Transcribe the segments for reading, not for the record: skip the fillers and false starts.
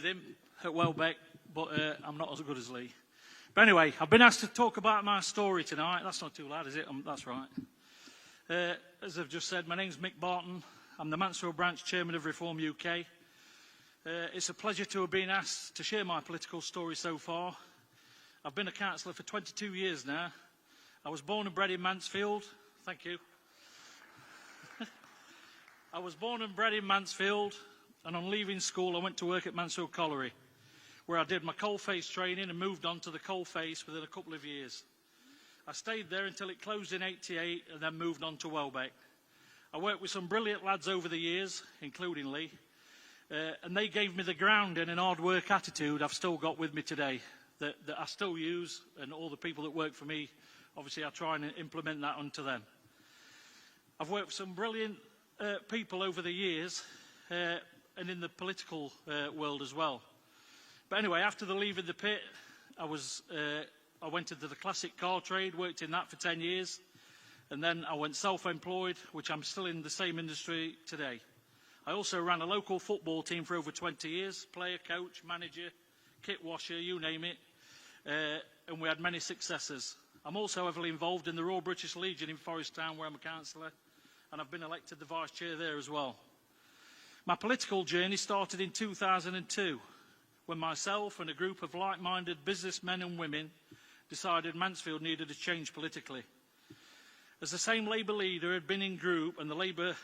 with him at Welbeck, but I'm not as good as Lee. But anyway, I've been asked to talk about my story tonight. That's not too loud, is it? That's right. As I've just said, my name's Mick Barton. I'm the Mansfield Branch Chairman of Reform UK. It's a pleasure to have been asked to share my political story so far. I've been a councillor for 22 years now. I was born and bred in Mansfield. Thank you. I was born and bred in Mansfield, and on leaving school I went to work at Mansfield Colliery, where I did my coalface training and moved on to the coalface within a couple of years. I stayed there until it closed in '88 and then moved on to Welbeck. I worked with some brilliant lads over the years, including Lee, and they gave me the grounding and hard work attitude I've still got with me today, that I still use, and all the people that work for me, obviously I try and implement that onto them. I've worked with some brilliant people over the years, and in the political world as well. But anyway, after the leaving the pit, I went into the classic car trade, worked in that for 10 years, and then I went self-employed, which I'm still in the same industry today. I also ran a local football team for over 20 years, player, coach, manager, kit washer, you name it, and we had many successes. I'm also heavily involved in the Royal British Legion in Forest Town, where I'm a councillor, and I've been elected the vice chair there as well. My political journey started in 2002, when myself and a group of like-minded businessmen and women decided Mansfield needed a change politically. As the same Labour leader had been in group, and the Labour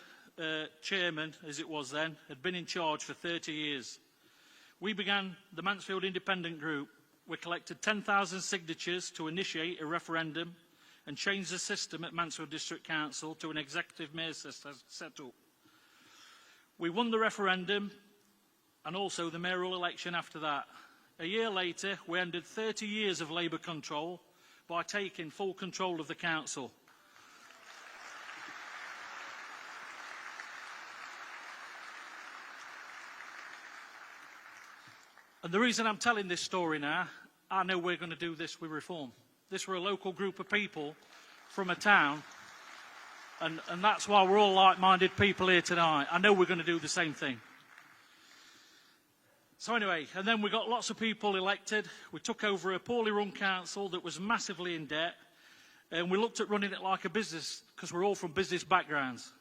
chairman, as it was then, had been in charge for 30 years. We began the Mansfield Independent Group. We collected 10,000 signatures to initiate a referendum and change the system at Mansfield District Council to an executive mayor set-up. We won the referendum and also the mayoral election after that. A year later, we ended 30 years of Labour control by taking full control of the council. And the reason I'm telling this story now, I know we're going to do this with Reform. This were a local group of people from a town, and that's why we're all like-minded people here tonight. I know we're going to do the same thing. So anyway, and then we got lots of people elected. We took over a poorly run council that was massively in debt, and we looked at running it like a business, because we're all from business backgrounds,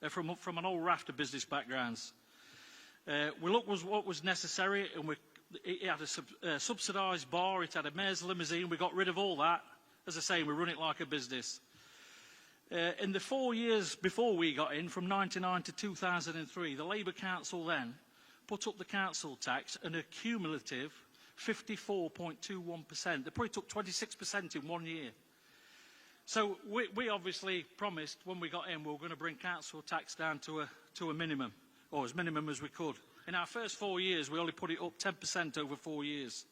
from an old raft of business backgrounds. We looked at what was necessary, and it had a subsidised bar, it had a mayor's limousine. We got rid of all that. As I say, we run it like a business. In the 4 years before we got in, from 1999 to 2003, the Labour Council then put up the council tax at a cumulative 54.21%. They probably took 26% in 1 year. So we obviously promised when we got in we were going to bring council tax down to a minimum, or as minimum as we could. In our first 4 years, we only put it up 10% over 4 years.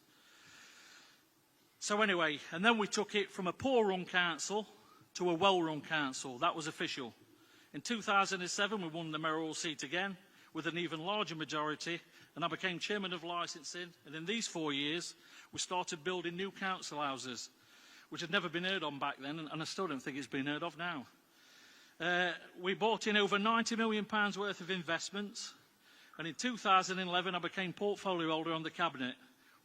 So anyway, and then we took it from a poor-run council to a well-run council. That was official. In 2007, we won the mayoral seat again with an even larger majority, and I became chairman of licensing. And in these 4 years, we started building new council houses, which had never been heard of back then, and I still don't think it's been heard of now. We brought in over £90 million worth of investments. And in 2011, I became portfolio holder on the Cabinet.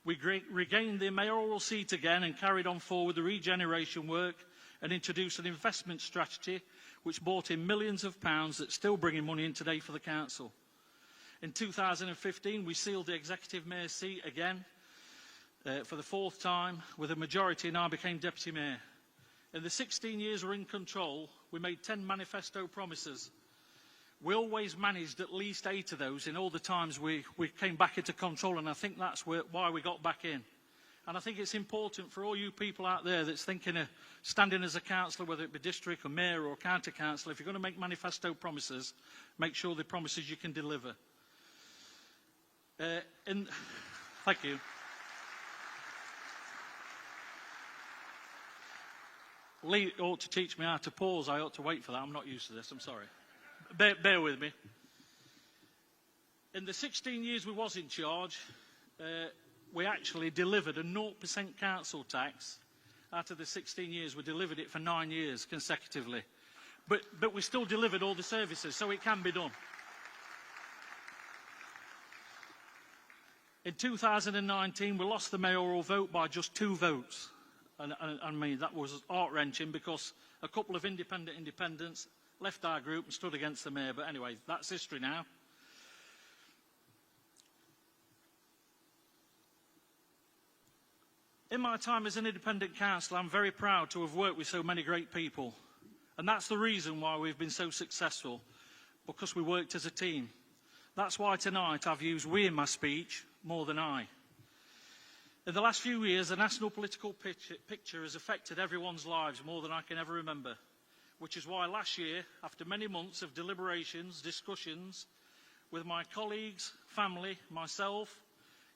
We regained the mayoral seat again and carried on forward the regeneration work and introduced an investment strategy which brought in millions of pounds that's still bringing money in today for the council. In 2015, we sealed the executive mayor's seat again for the 4th time with a majority, and I became deputy mayor. In the 16 years we're in control, we made 10 manifesto promises. We always managed at least 8 of those in all the times we came back into control, and I think that's why we got back in. And I think it's important for all you people out there that's thinking of standing as a councillor, whether it be district or mayor or county councillor, if you're going to make manifesto promises, make sure they're promises you can deliver. Thank you. Lee ought to teach me how to pause. I ought to wait for that. I'm not used to this. I'm sorry. Bear with me. In the 16 years we was in charge, we actually delivered a 0% council tax. Out of the 16 years, we delivered it for 9 years consecutively. But we still delivered all the services, so it can be done. In 2019, we lost the mayoral vote by just 2 votes. And I mean, that was heart-wrenching because a couple of independents left our group and stood against the mayor. But anyway, that's history now. In my time as an independent councillor, I'm very proud to have worked with so many great people. And that's the reason why we've been so successful, because we worked as a team. That's why tonight I've used we in my speech more than I. In the last few years, the national political picture has affected everyone's lives more than I can ever remember, which is why last year, after many months of deliberations, discussions, with my colleagues, family, myself,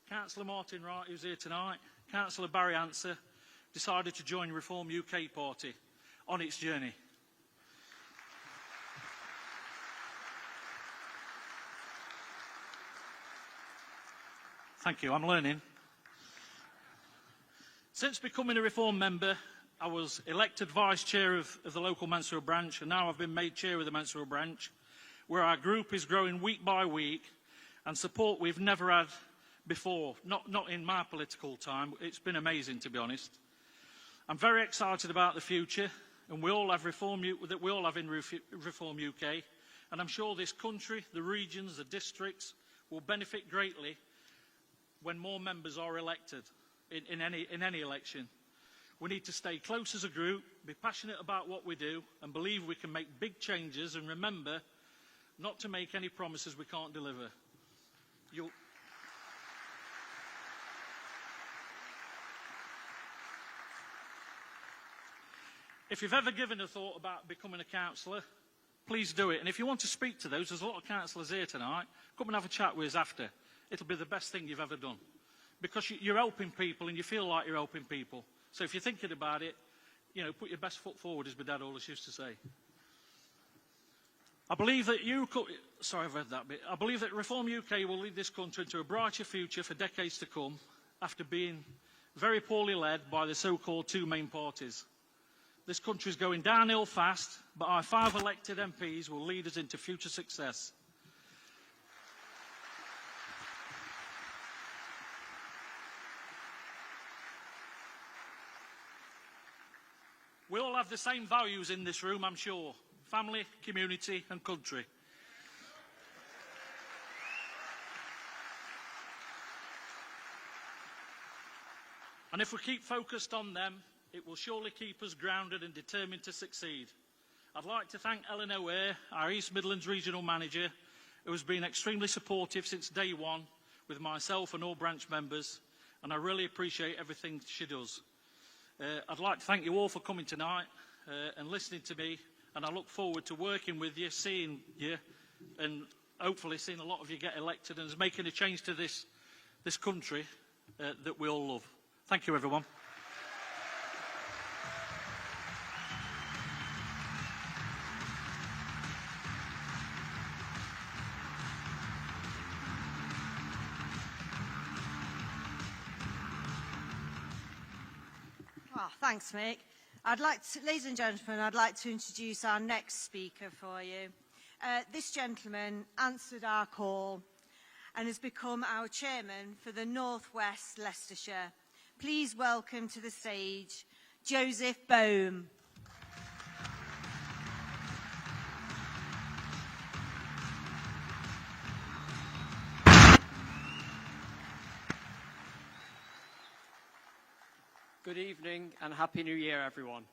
Councillor Martin Wright, who's here tonight, Councillor Barry Answer, decided to join Reform UK Party on its journey. Thank you, I'm learning. Since becoming a Reform member, I was elected Vice Chair of the local Mansfield branch, and now I've been made Chair of the Mansfield branch, where our group is growing week by week and support we've never had before, not in my political time. It's been amazing, to be honest. I'm very excited about the future, and we all have Reform UK, and I'm sure this country, the regions, the districts will benefit greatly when more members are elected in any election. We need to stay close as a group, be passionate about what we do, and believe we can make big changes, and remember not to make any promises we can't deliver. If you've ever given a thought about becoming a councillor, please do it. And if you want to speak to those, there's a lot of councillors here tonight, come and have a chat with us after. It'll be the best thing you've ever done. Because you're helping people and you feel like you're helping people. So if you're thinking about it, you know, put your best foot forward, as my dad always used to say. I believe that sorry, I've read that bit. I believe that Reform UK will lead this country into a brighter future for decades to come, after being very poorly led by the so-called 2 main parties. This country is going downhill fast, but our 5 elected MPs will lead us into future success. We all have the same values in this room, I'm sure. Family, community and country. And if we keep focused on them, it will surely keep us grounded and determined to succeed. I'd like to thank Ellen O'Hare, our East Midlands Regional Manager, who has been extremely supportive since day one with myself and all branch members, and I really appreciate everything she does. I'd like to thank you all for coming tonight and listening to me, and I look forward to working with you, seeing you, and hopefully seeing a lot of you get elected and making a change to this country that we all love. Thank you, everyone. Thanks, Mick. Ladies and gentlemen, I'd like to introduce our next speaker for you. This gentleman answered our call and has become our chairman for the North West Leicestershire. Please welcome to the stage Joseph Bohm. Good evening and Happy New Year, everyone.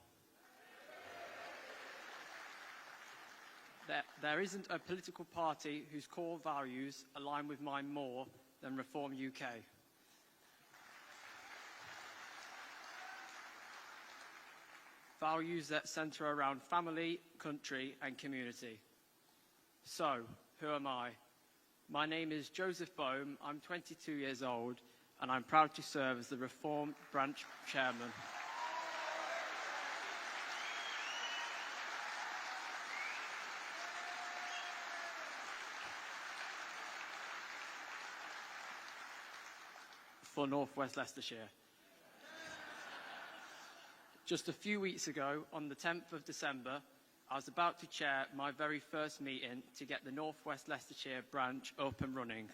There isn't a political party whose core values align with mine more than Reform UK. Values that centre around family, country and community. So, who am I? My name is Joseph Bohm, I'm 22 years old, and I'm proud to serve as the Reform Branch Chairman. For North West Leicestershire. Just a few weeks ago, on the 10th of December, I was about to chair my very first meeting to get the North West Leicestershire branch up and running.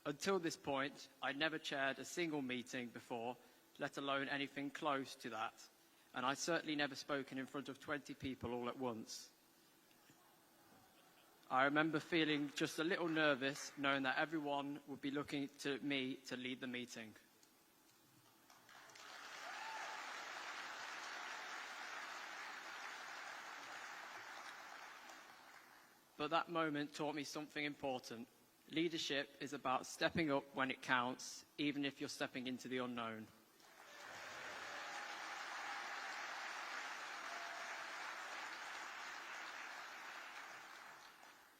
Until this point, I'd never chaired a single meeting before, let alone anything close to that, and I'd certainly never spoken in front of 20 people all at once. I remember feeling just a little nervous, knowing that everyone would be looking to me to lead the meeting. But that moment taught me something important. Leadership is about stepping up when it counts, even if you're stepping into the unknown.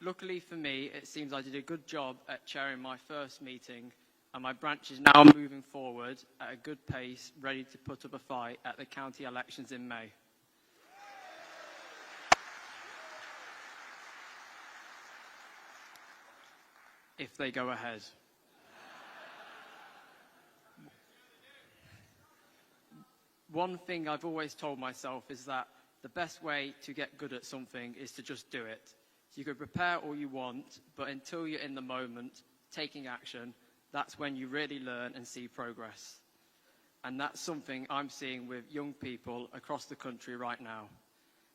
Luckily for me, it seems I did a good job at chairing my first meeting, and my branch is now moving forward at a good pace, ready to put up a fight at the county elections in May. If they go ahead. One thing I've always told myself is that the best way to get good at something is to just do it. You could prepare all you want, but until you're in the moment, taking action, that's when you really learn and see progress. And that's something I'm seeing with young people across the country right now.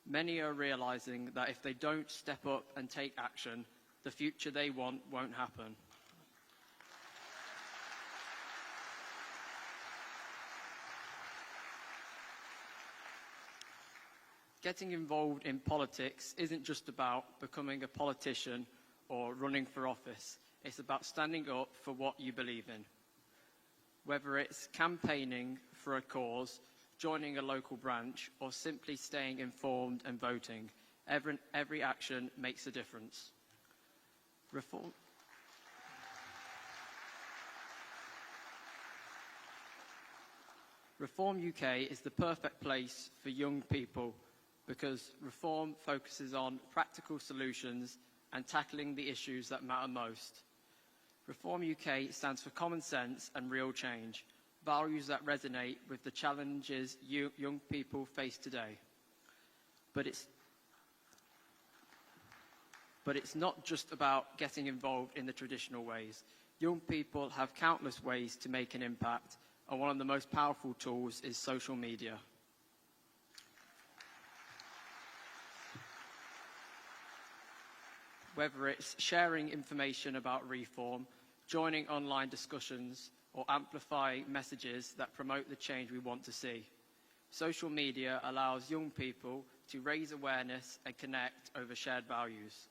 Many are realizing that if they don't step up and take action, the future they want won't happen. Getting involved in politics isn't just about becoming a politician or running for office. It's about standing up for what you believe in. Whether it's campaigning for a cause, joining a local branch, or simply staying informed and voting, every action makes a difference. Reform UK is the perfect place for young people because Reform focuses on practical solutions and tackling the issues that matter most. Reform UK stands for common sense and real change, values that resonate with the challenges young people face today. But it's not just about getting involved in the traditional ways. Young people have countless ways to make an impact, and one of the most powerful tools is social media. Whether it's sharing information about reform, joining online discussions, or amplifying messages that promote the change we want to see. Social media allows young people to raise awareness and connect over shared values.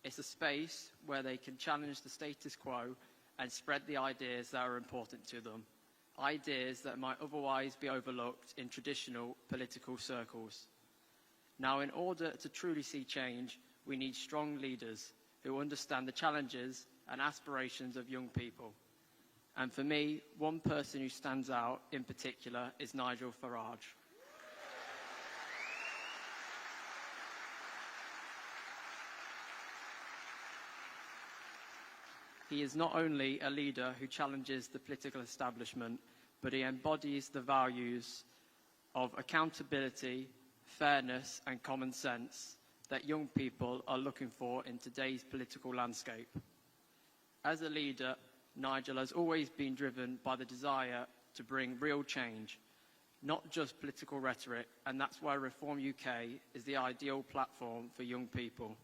It's a space where they can challenge the status quo and spread the ideas that are important to them, ideas that might otherwise be overlooked in traditional political circles. Now, in order to truly see change, we need strong leaders who understand the challenges and aspirations of young people. And for me, one person who stands out in particular is Nigel Farage. He is not only a leader who challenges the political establishment, but he embodies the values of accountability, fairness, and common sense that young people are looking for in today's political landscape. As a leader, Nigel has always been driven by the desire to bring real change, not just political rhetoric, and that's why Reform UK is the ideal platform for young people.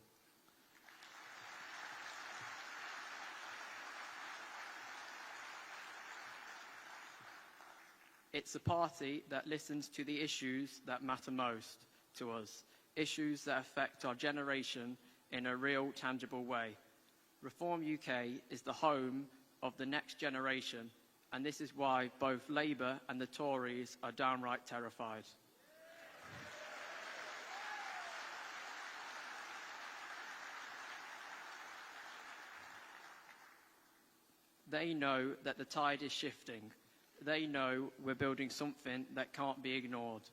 It's a party that listens to the issues that matter most to us, issues that affect our generation in a real, tangible way. Reform UK is the home of the next generation, and this is why both Labour and the Tories are downright terrified. They know that the tide is shifting. They know we're building something that can't be ignored.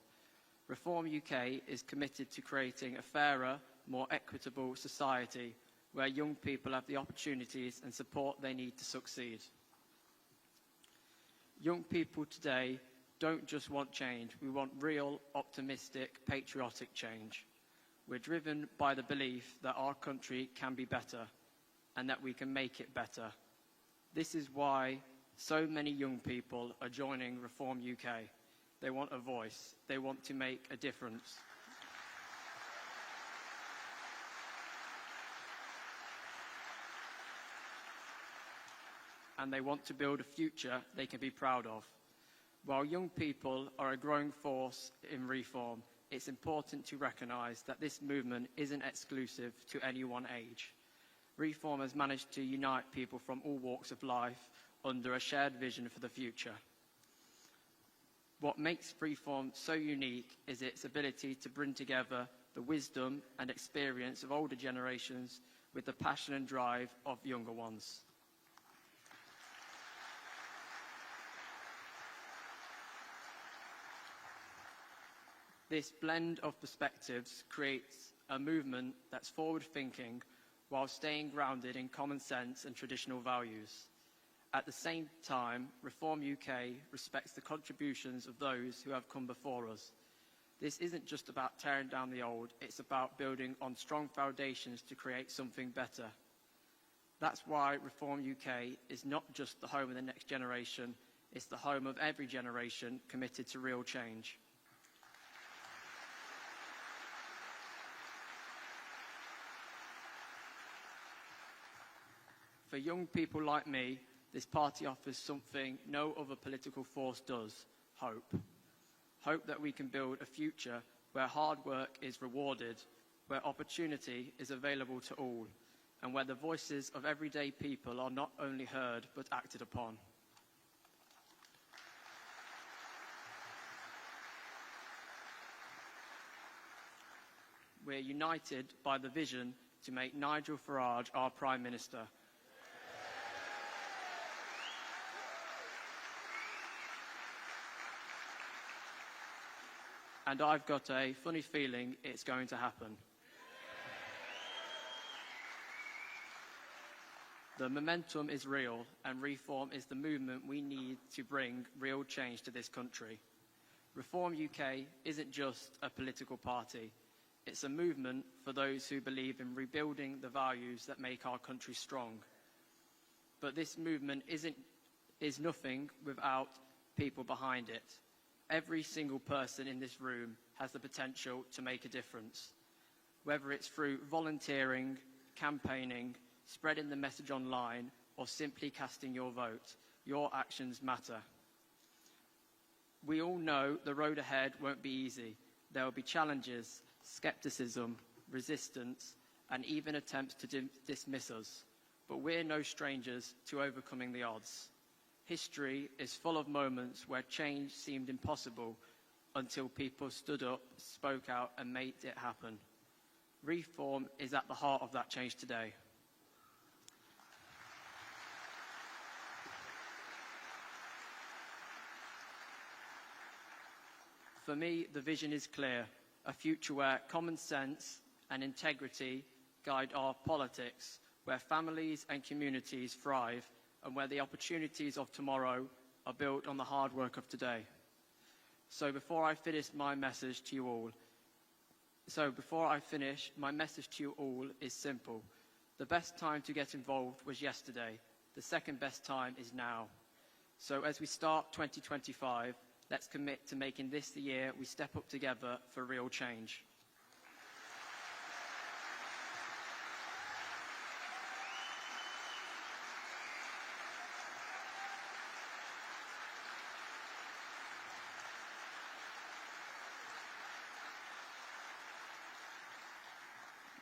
Reform UK is committed to creating a fairer, more equitable society where young people have the opportunities and support they need to succeed. Young people today don't just want change, we want real, optimistic, patriotic change. We're driven by the belief that our country can be better and that we can make it better. This is why so many young people are joining Reform UK. They want a voice. They want to make a difference. And they want to build a future they can be proud of. While young people are a growing force in reform, it's important to recognise that this movement isn't exclusive to any one age. Reform has managed to unite people from all walks of life under a shared vision for the future. What makes Reform so unique is its ability to bring together the wisdom and experience of older generations with the passion and drive of younger ones. This blend of perspectives creates a movement that's forward-thinking while staying grounded in common sense and traditional values. At the same time, Reform UK respects the contributions of those who have come before us. This isn't just about tearing down the old, it's about building on strong foundations to create something better. That's why Reform UK is not just the home of the next generation, it's the home of every generation committed to real change. For young people like me, this party offers something no other political force does: hope. Hope that we can build a future where hard work is rewarded, where opportunity is available to all, and where the voices of everyday people are not only heard but acted upon. We're united by the vision to make Nigel Farage our Prime Minister. And I've got a funny feeling it's going to happen. The momentum is real, and Reform is the movement we need to bring real change to this country. Reform UK isn't just a political party. It's a movement for those who believe in rebuilding the values that make our country strong. But this movement is nothing without people behind it. Every single person in this room has the potential to make a difference. Whether it's through volunteering, campaigning, spreading the message online, or simply casting your vote, your actions matter. We all know the road ahead won't be easy. There will be challenges, skepticism, resistance, and even attempts to dismiss us. But we're no strangers to overcoming the odds. History is full of moments where change seemed impossible until people stood up, spoke out, and made it happen. Reform is at the heart of that change today. For me, the vision is clear: a future where common sense and integrity guide our politics, where families and communities thrive, and where the opportunities of tomorrow are built on the hard work of today. So before I finish, my message to you all is simple. The best time to get involved was yesterday. The second best time is now. So as we start 2025, let's commit to making this the year we step up together for real change.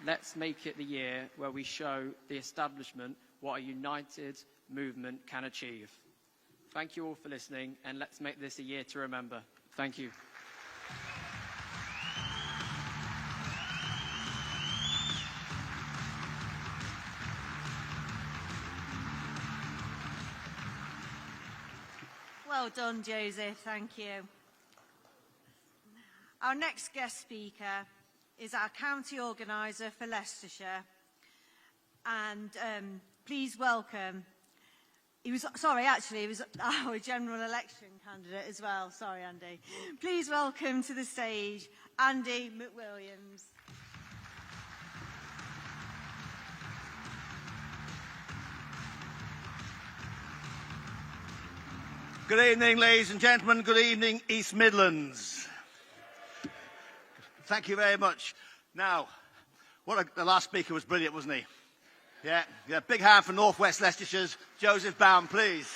Let's make it the year where we show the establishment what a united movement can achieve. Thank you all for listening, and let's make this a year to remember. Thank you. Well done, Joseph. Thank you. Our next guest speaker is our county organiser for Leicestershire. And please welcome, he was our general election candidate as well. Sorry, Andy. Please welcome to the stage, Andy McWilliams. Good evening, ladies and gentlemen. Good evening, East Midlands. Thank you very much. Now, the last speaker was brilliant, wasn't he? Yeah. Big hand for North West Leicestershire's Joseph Bowen, please.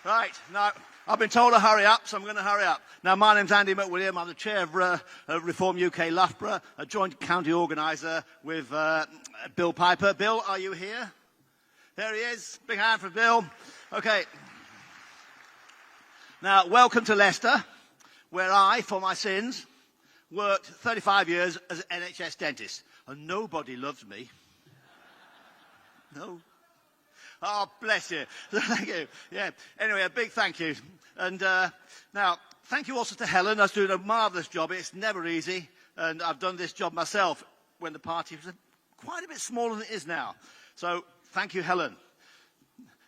Right, now, I've been told to hurry up, so I'm going to hurry up. Now, my name's Andy McWilliam. I'm the chair of Reform UK Loughborough, a joint county organiser with Bill Piper. Bill, are you here? There he is. Big hand for Bill. Okay. Now, welcome to Leicester, where I, for my sins, worked 35 years as an NHS dentist. And nobody loved me. No. Oh, bless you. Thank you. Yeah. Anyway, a big thank you. And now, thank you also to Helen, who's doing a marvellous job. It's never easy. And I've done this job myself when the party was quite a bit smaller than it is now. So, thank you, Helen.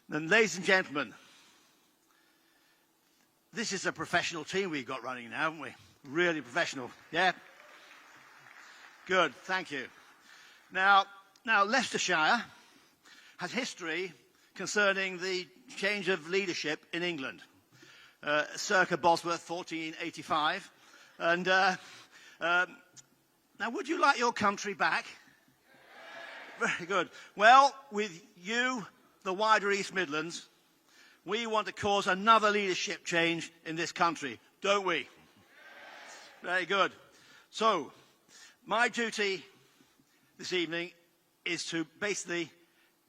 And ladies and gentlemen, this is a professional team we've got running now, haven't we? Really professional. Yeah? Good, thank you. Now Leicestershire has history concerning the change of leadership in England, circa Bosworth 1485. And now, would you like your country back? Very good. Well, with you, the wider East Midlands, we want to cause another leadership change in this country, don't we? Very good. So, my duty this evening is to basically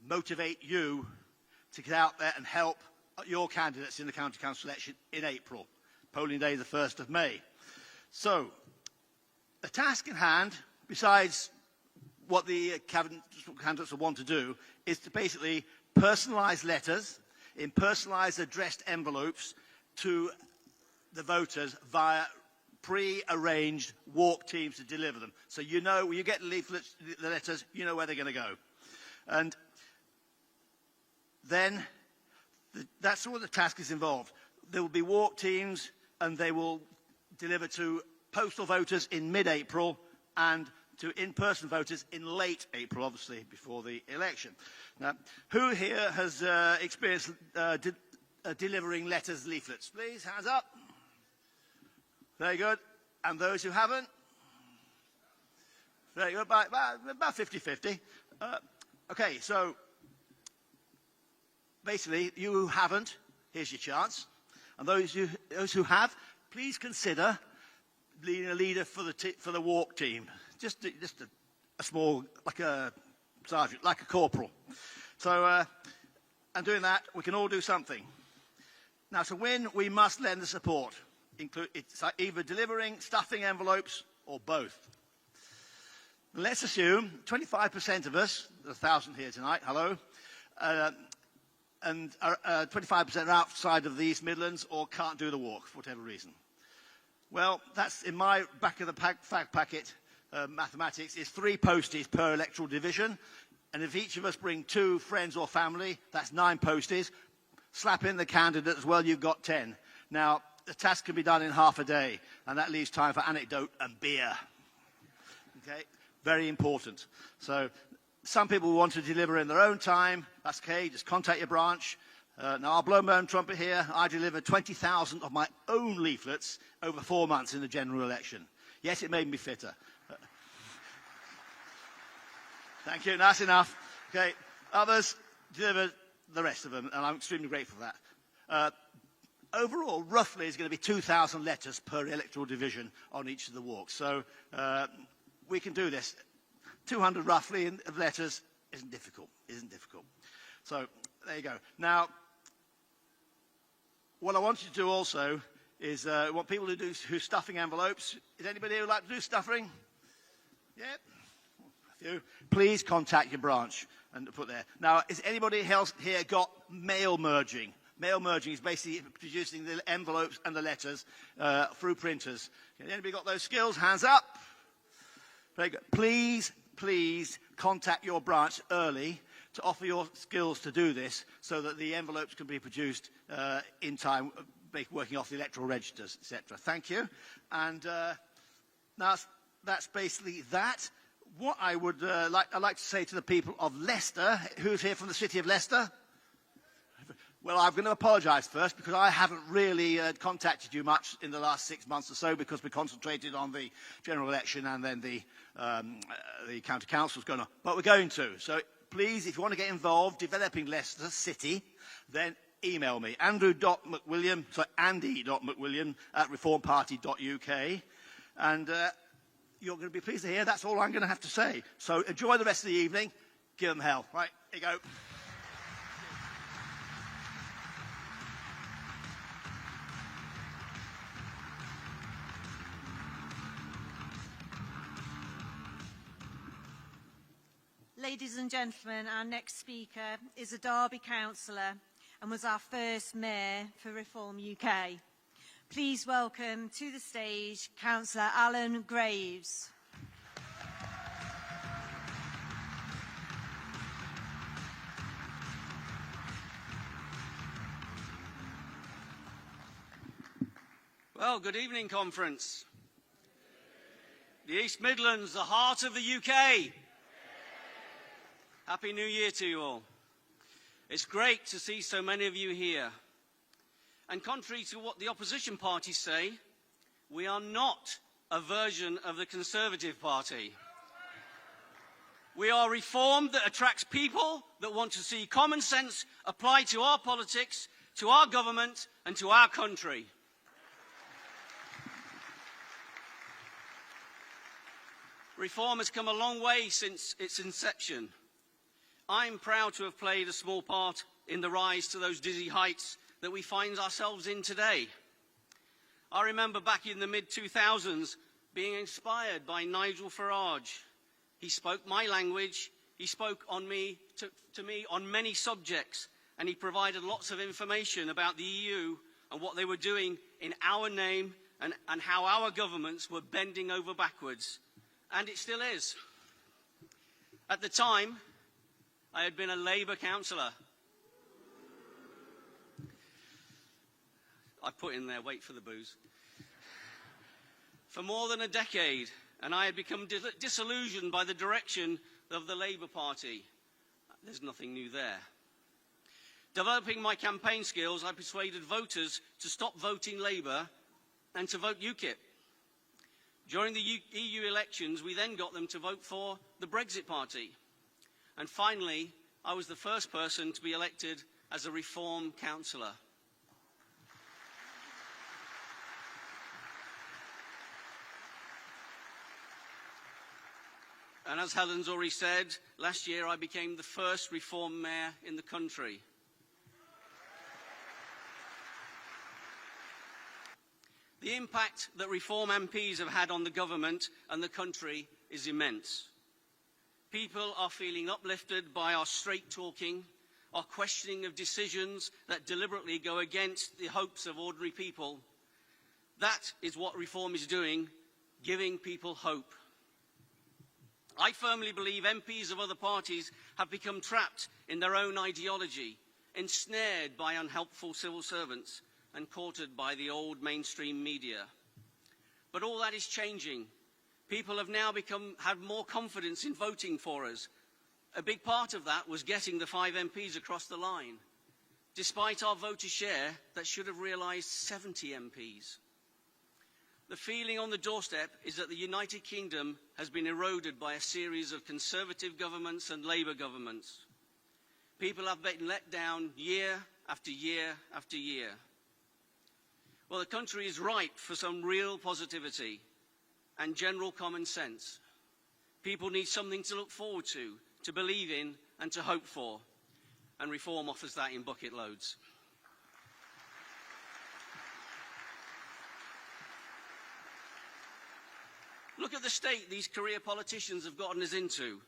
motivate you to get out there and help your candidates in the county council election in April. Polling day the 1st of May. So, the task in hand, besides what the candidates will want to do, is to basically personalise letters in personalised addressed envelopes to the voters via pre-arranged walk teams to deliver them. So you know, when you get the leaflets, the letters, you know where they're going to go. And then that's all the task is involved. There will be walk teams and they will deliver to postal voters in mid-April and to in-person voters in late April, obviously, before the election. Now, who here has experienced delivering letters, leaflets? Please, hands up. Very good. And those who haven't? Very good. About 50-50. Okay, so basically, you who haven't, here's your chance. And those who have, please consider being a leader for the walk team. Just a small, like a sergeant, like a corporal. So, and doing that, we can all do something. Now, to win, we must lend the support. It's either delivering, stuffing envelopes, or both. Let's assume 25% of us, there's 1,000 here tonight, hello, and 25% are outside of the East Midlands or can't do the walk for whatever reason. Well, that's in my back of the fact packet. Mathematics is 3 posties per electoral division, and if each of us bring 2 friends or family, that's 9 posties. Slap in the candidate as well, you've got 10. Now, the task can be done in half a day, and that leaves time for anecdote and beer. Okay, very important. So, some people want to deliver in their own time. That's okay, just contact your branch. Now, I'll blow my own trumpet here. I delivered 20,000 of my own leaflets over 4 months in the general election. Yes, it made me fitter. Thank you, that's enough. Okay, others delivered the rest of them, and I'm extremely grateful for that. Overall, roughly, it's going to be 2,000 letters per electoral division on each of the walks. So we can do this. 200 roughly of letters isn't difficult, So there you go. Now, what I want you to do also is want people to do who's stuffing envelopes. Is anybody who would like to do stuffing? Yeah. Please contact your branch and put there. Now, is anybody else here got mail merging? Mail merging is basically producing the envelopes and the letters through printers. Anybody got those skills? Hands up. Very good. Please contact your branch early to offer your skills to do this so that the envelopes can be produced in time, working off the electoral registers, etc. Thank you. And now that's basically that. What I would I'd like to say to the people of Leicester, who's here from the city of Leicester? Well, I'm going to apologise first because I haven't really contacted you much in the last 6 months or so because we concentrated on the general election and then the county councils going on. But we're going to. So please, if you want to get involved developing Leicester City, then email me, andy.mcwilliam@reformparty.uk. And you're going to be pleased to hear that's all I'm going to have to say. So enjoy the rest of the evening. Give them hell. Right, here you go. Ladies and gentlemen, our next speaker is a Derby councillor and was our first mayor for Reform UK. Please welcome to the stage Councillor Alan Graves. Well, good evening, conference. The East Midlands, the heart of the UK. Happy New Year to you all. It's great to see so many of you here. And contrary to what the opposition parties say, we are not a version of the Conservative Party. We are reform that attracts people that want to see common sense applied to our politics, to our government and to our country. Reform has come a long way since its inception. I'm proud to have played a small part in the rise to those dizzy heights that we find ourselves in today. I remember back in the mid-2000s being inspired by Nigel Farage. He spoke my language, he spoke to me on many subjects, and he provided lots of information about the EU and what they were doing in our name and how our governments were bending over backwards. And it still is. At the time, I had been a Labour councillor. I put in there, wait for the booze. For more than a decade, and I had become disillusioned by the direction of the Labour Party. There's nothing new there. Developing my campaign skills, I persuaded voters to stop voting Labour and to vote UKIP. During the EU elections, we then got them to vote for the Brexit Party. And finally, I was the first person to be elected as a Reform councillor. And as Helen's already said, last year I became the first Reform mayor in the country. The impact that Reform MPs have had on the government and the country is immense. People are feeling uplifted by our straight talking, our questioning of decisions that deliberately go against the hopes of ordinary people. That is what Reform is doing, giving people hope. I firmly believe MPs of other parties have become trapped in their own ideology, ensnared by unhelpful civil servants and courted by the old mainstream media. But all that is changing. People have now had more confidence in voting for us. A big part of that was getting the 5 MPs across the line, despite our voter share that should have realised 70 MPs. The feeling on the doorstep is that the United Kingdom has been eroded by a series of Conservative governments and Labour governments. People have been let down year after year after year. Well, the country is ripe for some real positivity and general common sense. People need something to look forward to believe in and to hope for. And Reform offers that in bucket loads. Look at the state these career politicians have gotten us into.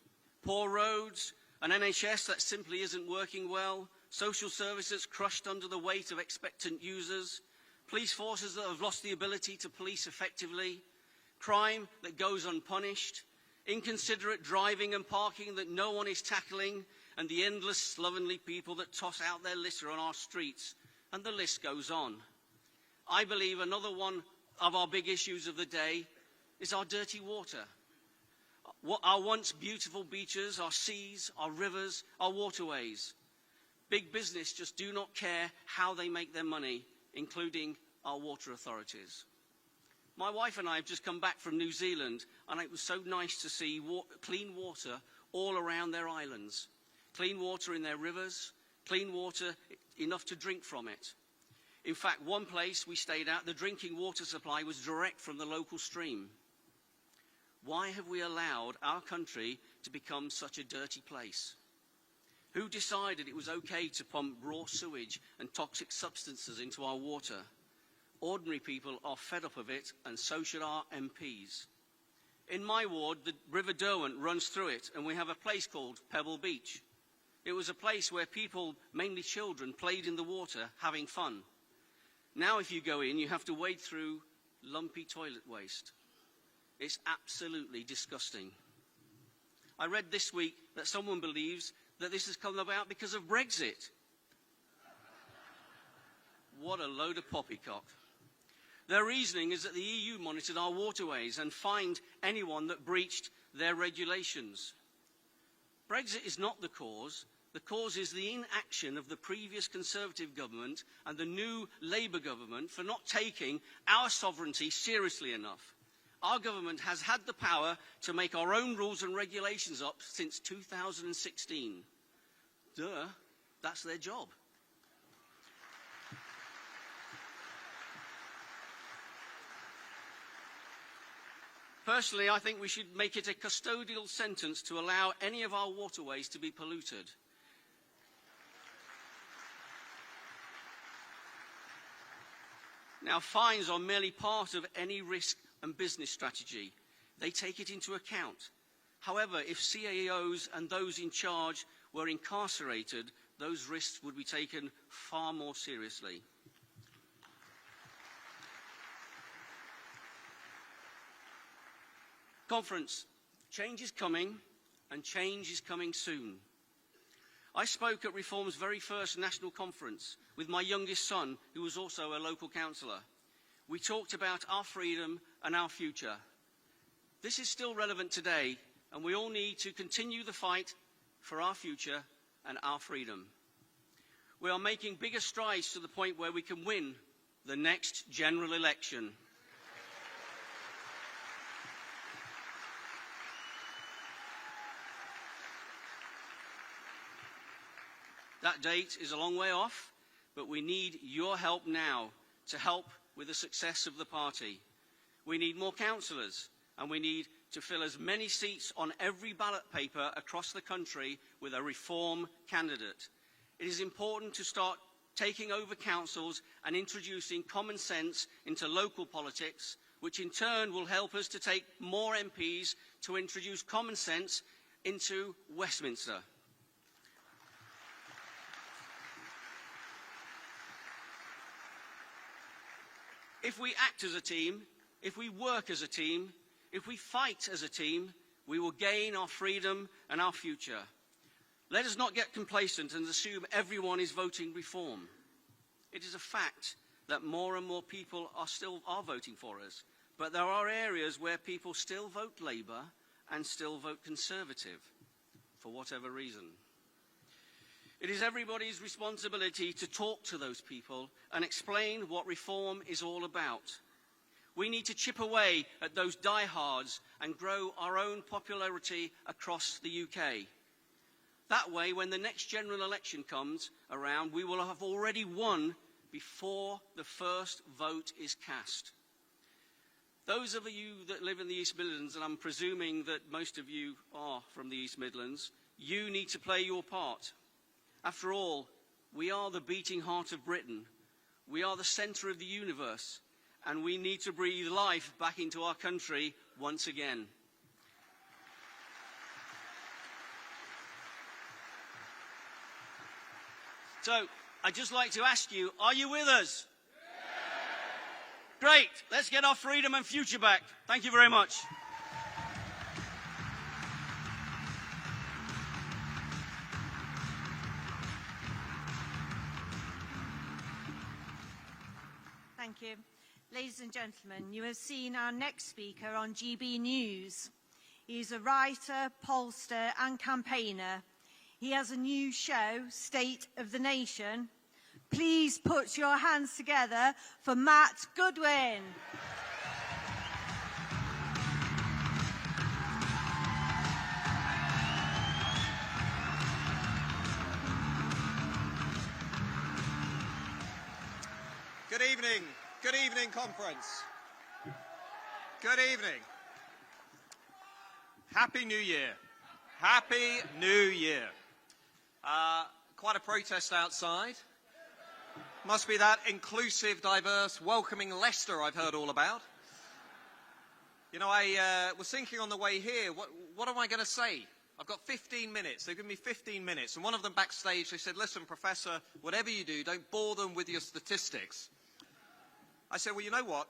Poor roads, an NHS that simply isn't working well, social services crushed under the weight of expectant users, police forces that have lost the ability to police effectively, crime that goes unpunished, inconsiderate driving and parking that no one is tackling, and the endless slovenly people that toss out their litter on our streets, and the list goes on. I believe another one of our big issues of the day is our dirty water. Our once beautiful beaches, our seas, our rivers, our waterways. Big business just do not care how they make their money, including our water authorities. My wife and I have just come back from New Zealand, and it was so nice to see clean water all around their islands. Clean water in their rivers, clean water enough to drink from it. In fact, one place we stayed at, the drinking water supply was direct from the local stream. Why have we allowed our country to become such a dirty place? Who decided it was okay to pump raw sewage and toxic substances into our water? Ordinary people are fed up of it, and so should our MPs. In my ward, the River Derwent runs through it, and we have a place called Pebble Beach. It was a place where people, mainly children, played in the water, having fun. Now if you go in, you have to wade through lumpy toilet waste. It's absolutely disgusting. I read this week that someone believes that this has come about because of Brexit. What a load of poppycock. Their reasoning is that the EU monitored our waterways and fined anyone that breached their regulations. Brexit is not the cause. The cause is the inaction of the previous Conservative government and the new Labour government for not taking our sovereignty seriously enough. Our government has had the power to make our own rules and regulations up since 2016. Duh, that's their job. Personally, I think we should make it a custodial sentence to allow any of our waterways to be polluted. Now, fines are merely part of any risk and business strategy. They take it into account. However, if CAOs and those in charge were incarcerated, those risks would be taken far more seriously. Conference, change is coming, and change is coming soon. I spoke at Reform's very first national conference with my youngest son, who was also a local councillor. We talked about our freedom and our future. This is still relevant today, and we all need to continue the fight for our future and our freedom. We are making bigger strides to the point where we can win the next general election. That date is a long way off, but we need your help now to help with the success of the party. We need more councillors, and we need to fill as many seats on every ballot paper across the country with a Reform candidate. It is important to start taking over councils and introducing common sense into local politics, which in turn will help us to take more MPs to introduce common sense into Westminster. If we act as a team, if we work as a team, if we fight as a team, we will gain our freedom and our future. Let us not get complacent and assume everyone is voting Reform. It is a fact that more and more people are voting for us, but there are areas where people still vote Labour and still vote Conservative, for whatever reason. It is everybody's responsibility to talk to those people and explain what Reform is all about. We need to chip away at those diehards and grow our own popularity across the UK. That way, when the next general election comes around, we will have already won before the first vote is cast. Those of you that live in the East Midlands, and I'm presuming that most of you are from the East Midlands, you need to play your part. After all, we are the beating heart of Britain. We are the centre of the universe, and we need to breathe life back into our country once again. So, I'd just like to ask you, are you with us? Yeah. Great, let's get our freedom and future back. Thank you very much. Thank you. Ladies and gentlemen, you have seen our next speaker on GB News. He is a writer, pollster and campaigner. He has a new show, State of the Nation. Please put your hands together for Matt Goodwin. Good evening, conference. Good evening. Happy New Year. Happy New Year. Quite a protest outside. Must be that inclusive, diverse, welcoming Leicester I've heard all about. You know, I was thinking on the way here, what am I going to say? I've got 15 minutes. They've given me 15 minutes. And one of them backstage, they said, listen, Professor, whatever you do, don't bore them with your statistics. I said, well, you know what?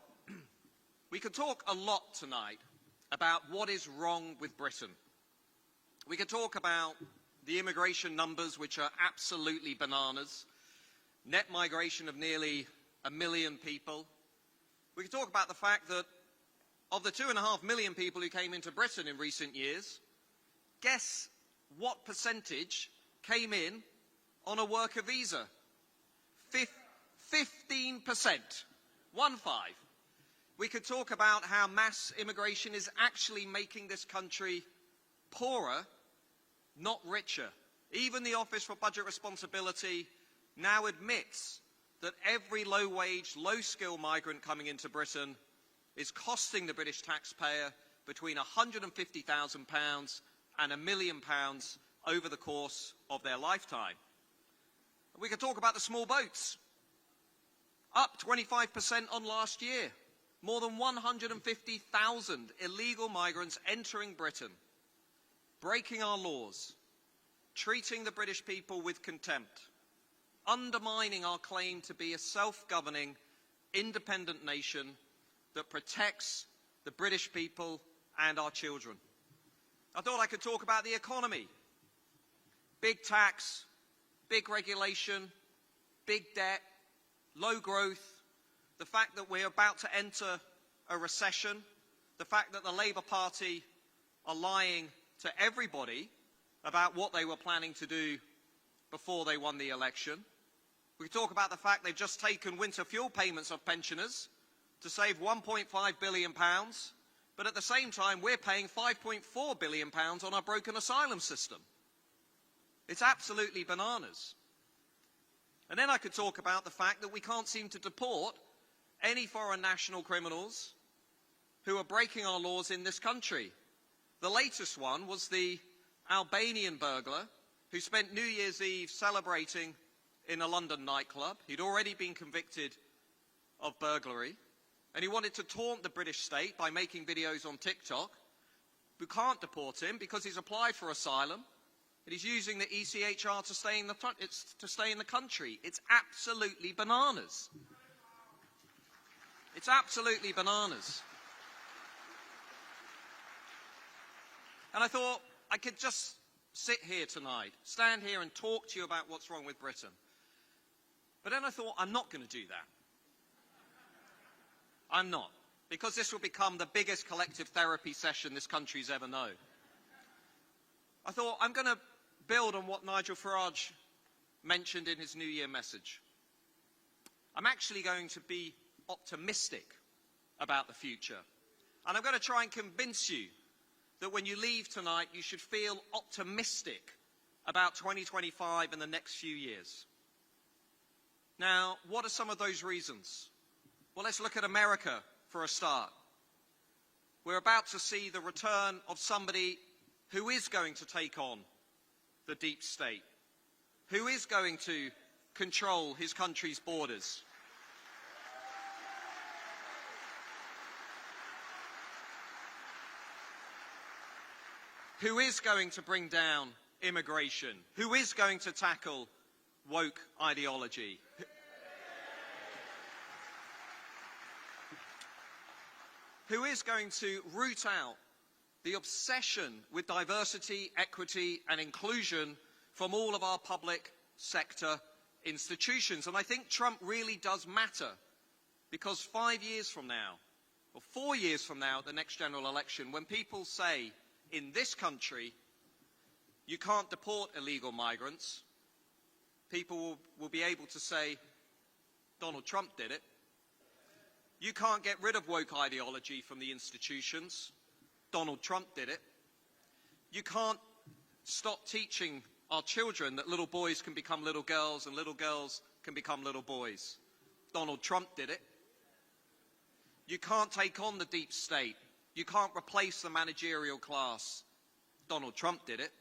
We could talk a lot tonight about what is wrong with Britain. We could talk about the immigration numbers, which are absolutely bananas. Net migration of nearly 1 million people. We could talk about the fact that of the 2.5 million people who came into Britain in recent years, guess what percentage came in on a worker visa? 15%. 1-5. We could talk about how mass immigration is actually making this country poorer, not richer. Even the Office for Budget Responsibility now admits that every low-wage, low-skill migrant coming into Britain is costing the British taxpayer between £150,000 and £1 million over the course of their lifetime. We could talk about the small boats. Up 25% on last year. More than 150,000 illegal migrants entering Britain, breaking our laws, treating the British people with contempt, undermining our claim to be a self-governing, independent nation that protects the British people and our children. I thought I could talk about the economy. Big tax, big regulation, big debt, low growth, the fact that we're about to enter a recession, the fact that the Labour Party are lying to everybody about what they were planning to do before they won the election. We talk about the fact they've just taken winter fuel payments of pensioners to save £1.5 billion, but at the same time we're paying £5.4 billion on our broken asylum system. It's absolutely bananas. And then I could talk about the fact that we can't seem to deport any foreign national criminals who are breaking our laws in this country. The latest one was the Albanian burglar who spent New Year's Eve celebrating in a London nightclub. He'd already been convicted of burglary, and he wanted to taunt the British state by making videos on TikTok. We can't deport him because he's applied for asylum. And he's using the ECHR to stay in the country. It's absolutely bananas. It's absolutely bananas. And I thought I could just sit here tonight, stand here and talk to you about what's wrong with Britain. But then I thought, I'm not going to do that. I'm not. Because this will become the biggest collective therapy session this country's ever known. I thought, I'm going to build on what Nigel Farage mentioned in his New Year message. I'm actually going to be optimistic about the future. And I'm going to try and convince you that when you leave tonight, you should feel optimistic about 2025 and the next few years. Now, what are some of those reasons? Well, let's look at America for a start. We're about to see the return of somebody who is going to take on the deep state, who is going to control his country's borders. Who is going to bring down immigration? Who is going to tackle woke ideology? Who is going to root out the obsession with diversity, equity and inclusion from all of our public sector institutions? And I think Trump really does matter, because 5 years from now, or 4 years from now at the next general election, when people say in this country You can't deport illegal migrants. People will be able to say, Donald Trump did it. You can't get rid of woke ideology from the institutions. Donald Trump did it. You can't stop teaching our children that little boys can become little girls and little girls can become little boys. Donald Trump did it. You can't take on the deep state. You can't replace the managerial class. Donald Trump did it.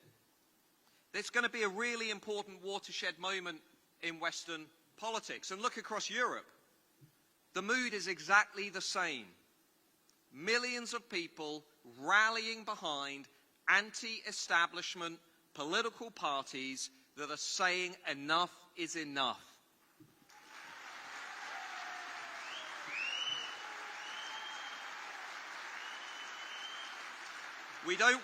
There's going to be a really important watershed moment in Western politics. And look across Europe. The mood is exactly the same. Millions of people rallying behind anti-establishment political parties that are saying enough is enough. We don't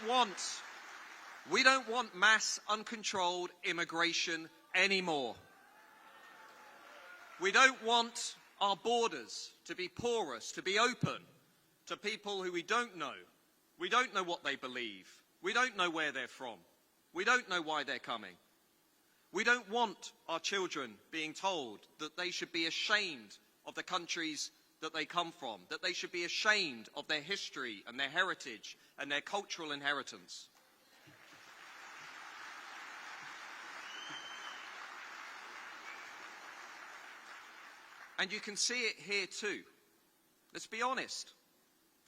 want mass uncontrolled immigration anymore. We don't want our borders to be porous, to be open to people who we don't know. We don't know what they believe. We don't know where they're from. We don't know why they're coming. We don't want our children being told that they should be ashamed of the countries that they come from, that they should be ashamed of their history and their heritage and their cultural inheritance. And you can see it here too. Let's be honest.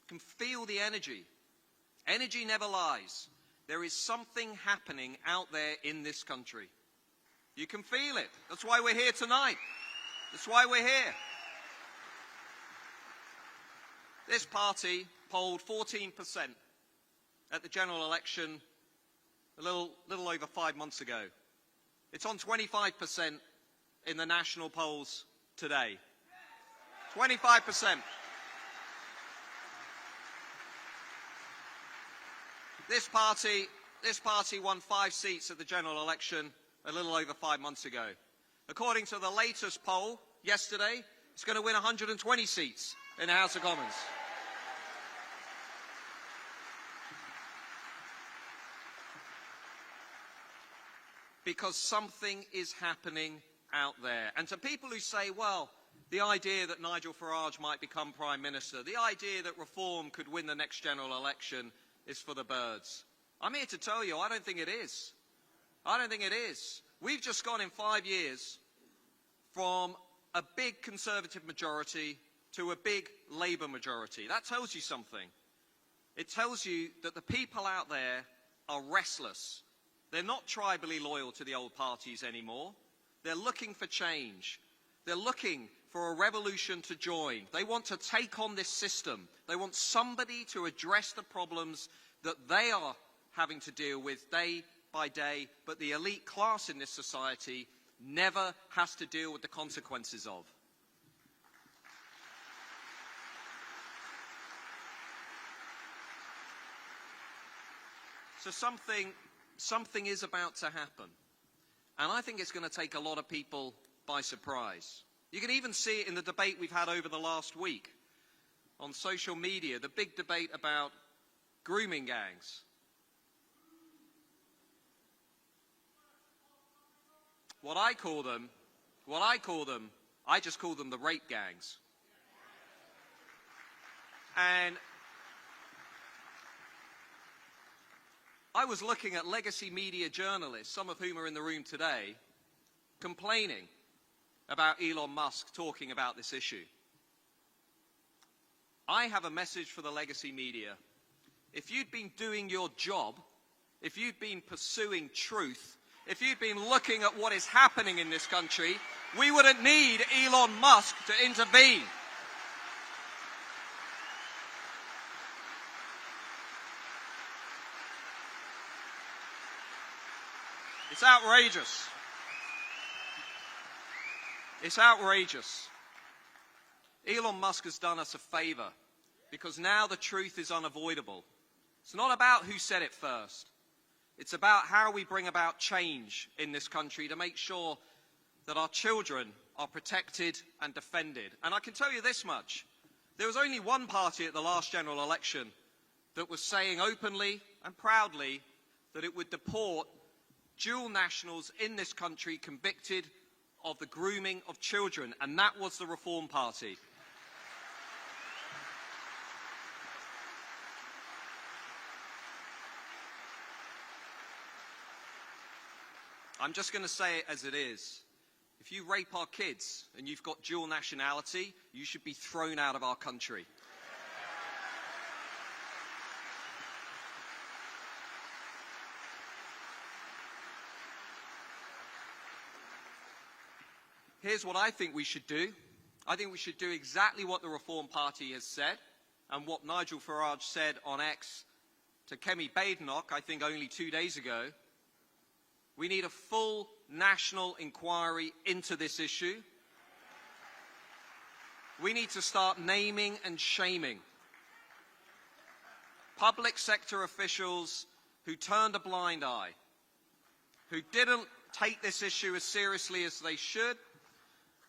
You can feel the energy. Energy never lies. There is something happening out there in this country. You can feel it. That's why we're here tonight. That's why we're here. This party polled 14% at the general election a little over 5 months ago. It's on 25% in the national polls today. 25%. This party won 5 seats at the general election a little over 5 months ago. According to the latest poll yesterday, it's going to win 120 seats in the House of Commons. Because something is happening out there. And to people who say, well, the idea that Nigel Farage might become Prime Minister, the idea that reform could win the next general election is for the birds. I'm here to tell you, I don't think it is. I don't think it is. We've just gone in 5 years from a big Conservative majority to a big Labour majority. That tells you something. It tells you that the people out there are restless. They're not tribally loyal to the old parties anymore. They're looking for change. They're looking for a revolution to join. They want to take on this system. They want somebody to address the problems that they are having to deal with day by day, but the elite class in this society never has to deal with the consequences of. So something is about to happen. And I think it's going to take a lot of people by surprise. You can even see it in the debate we've had over the last week on social media, the big debate about grooming gangs. I just call them the rape gangs. And I was looking at legacy media journalists, some of whom are in the room today, complaining about Elon Musk talking about this issue. I have a message for the legacy media. If you'd been doing your job, if you'd been pursuing truth, if you'd been looking at what is happening in this country, we wouldn't need Elon Musk to intervene. It's outrageous. It's outrageous. Elon Musk has done us a favor because now the truth is unavoidable. It's not about who said it first. It's about how we bring about change in this country to make sure that our children are protected and defended. And I can tell you this much. There was only one party at the last general election that was saying openly and proudly that it would deport dual nationals in this country convicted of the grooming of children, and that was the Reform Party. I'm just going to say it as it is. If you rape our kids and you've got dual nationality, you should be thrown out of our country. Here's what I think we should do. I think we should do exactly what the Reform Party has said and what Nigel Farage said on X to Kemi Badenoch, I think only 2 days ago. We need a full national inquiry into this issue. We need to start naming and shaming public sector officials who turned a blind eye, who didn't take this issue as seriously as they should.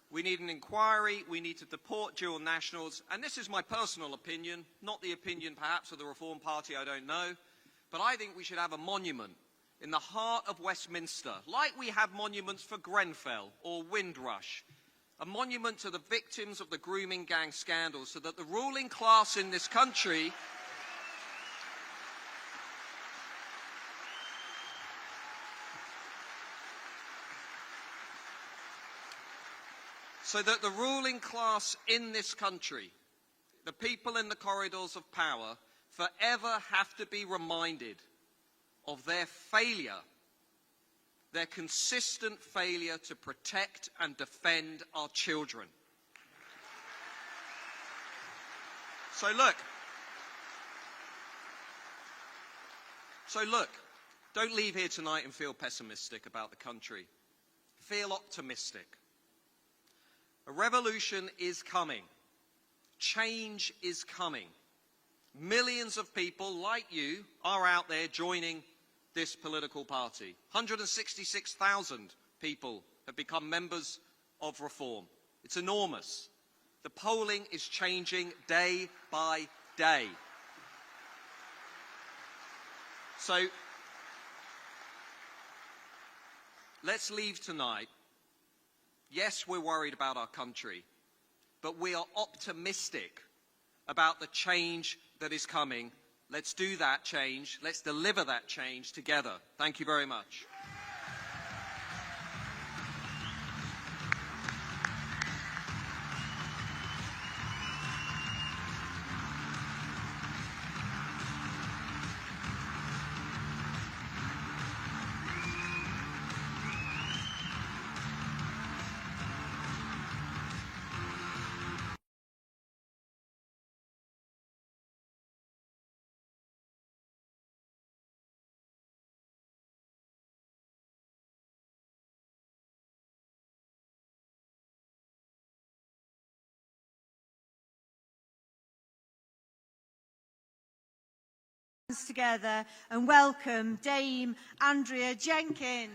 We need an inquiry. We need to deport dual nationals. And this is my personal opinion, not the opinion perhaps of the Reform Party, I don't know. But I think we should have a monument in the heart of Westminster, like we have monuments for Grenfell or Windrush, a monument to the victims of the grooming gang scandal, so that the ruling class in this country the people in the corridors of power, forever have to be reminded of their failure, their consistent failure to protect and defend our children. So look, don't leave here tonight and feel pessimistic about the country. Feel optimistic. A revolution is coming. Change is coming. Millions of people like you are out there joining this political party. 166,000 people have become members of Reform. It's enormous. The polling is changing day by day. So let's leave tonight. Yes, we're worried about our country, but we are optimistic about the change that is coming. Let's do that change. Let's deliver that change together. Thank you very much. Together and welcome Dame Andrea Jenkins.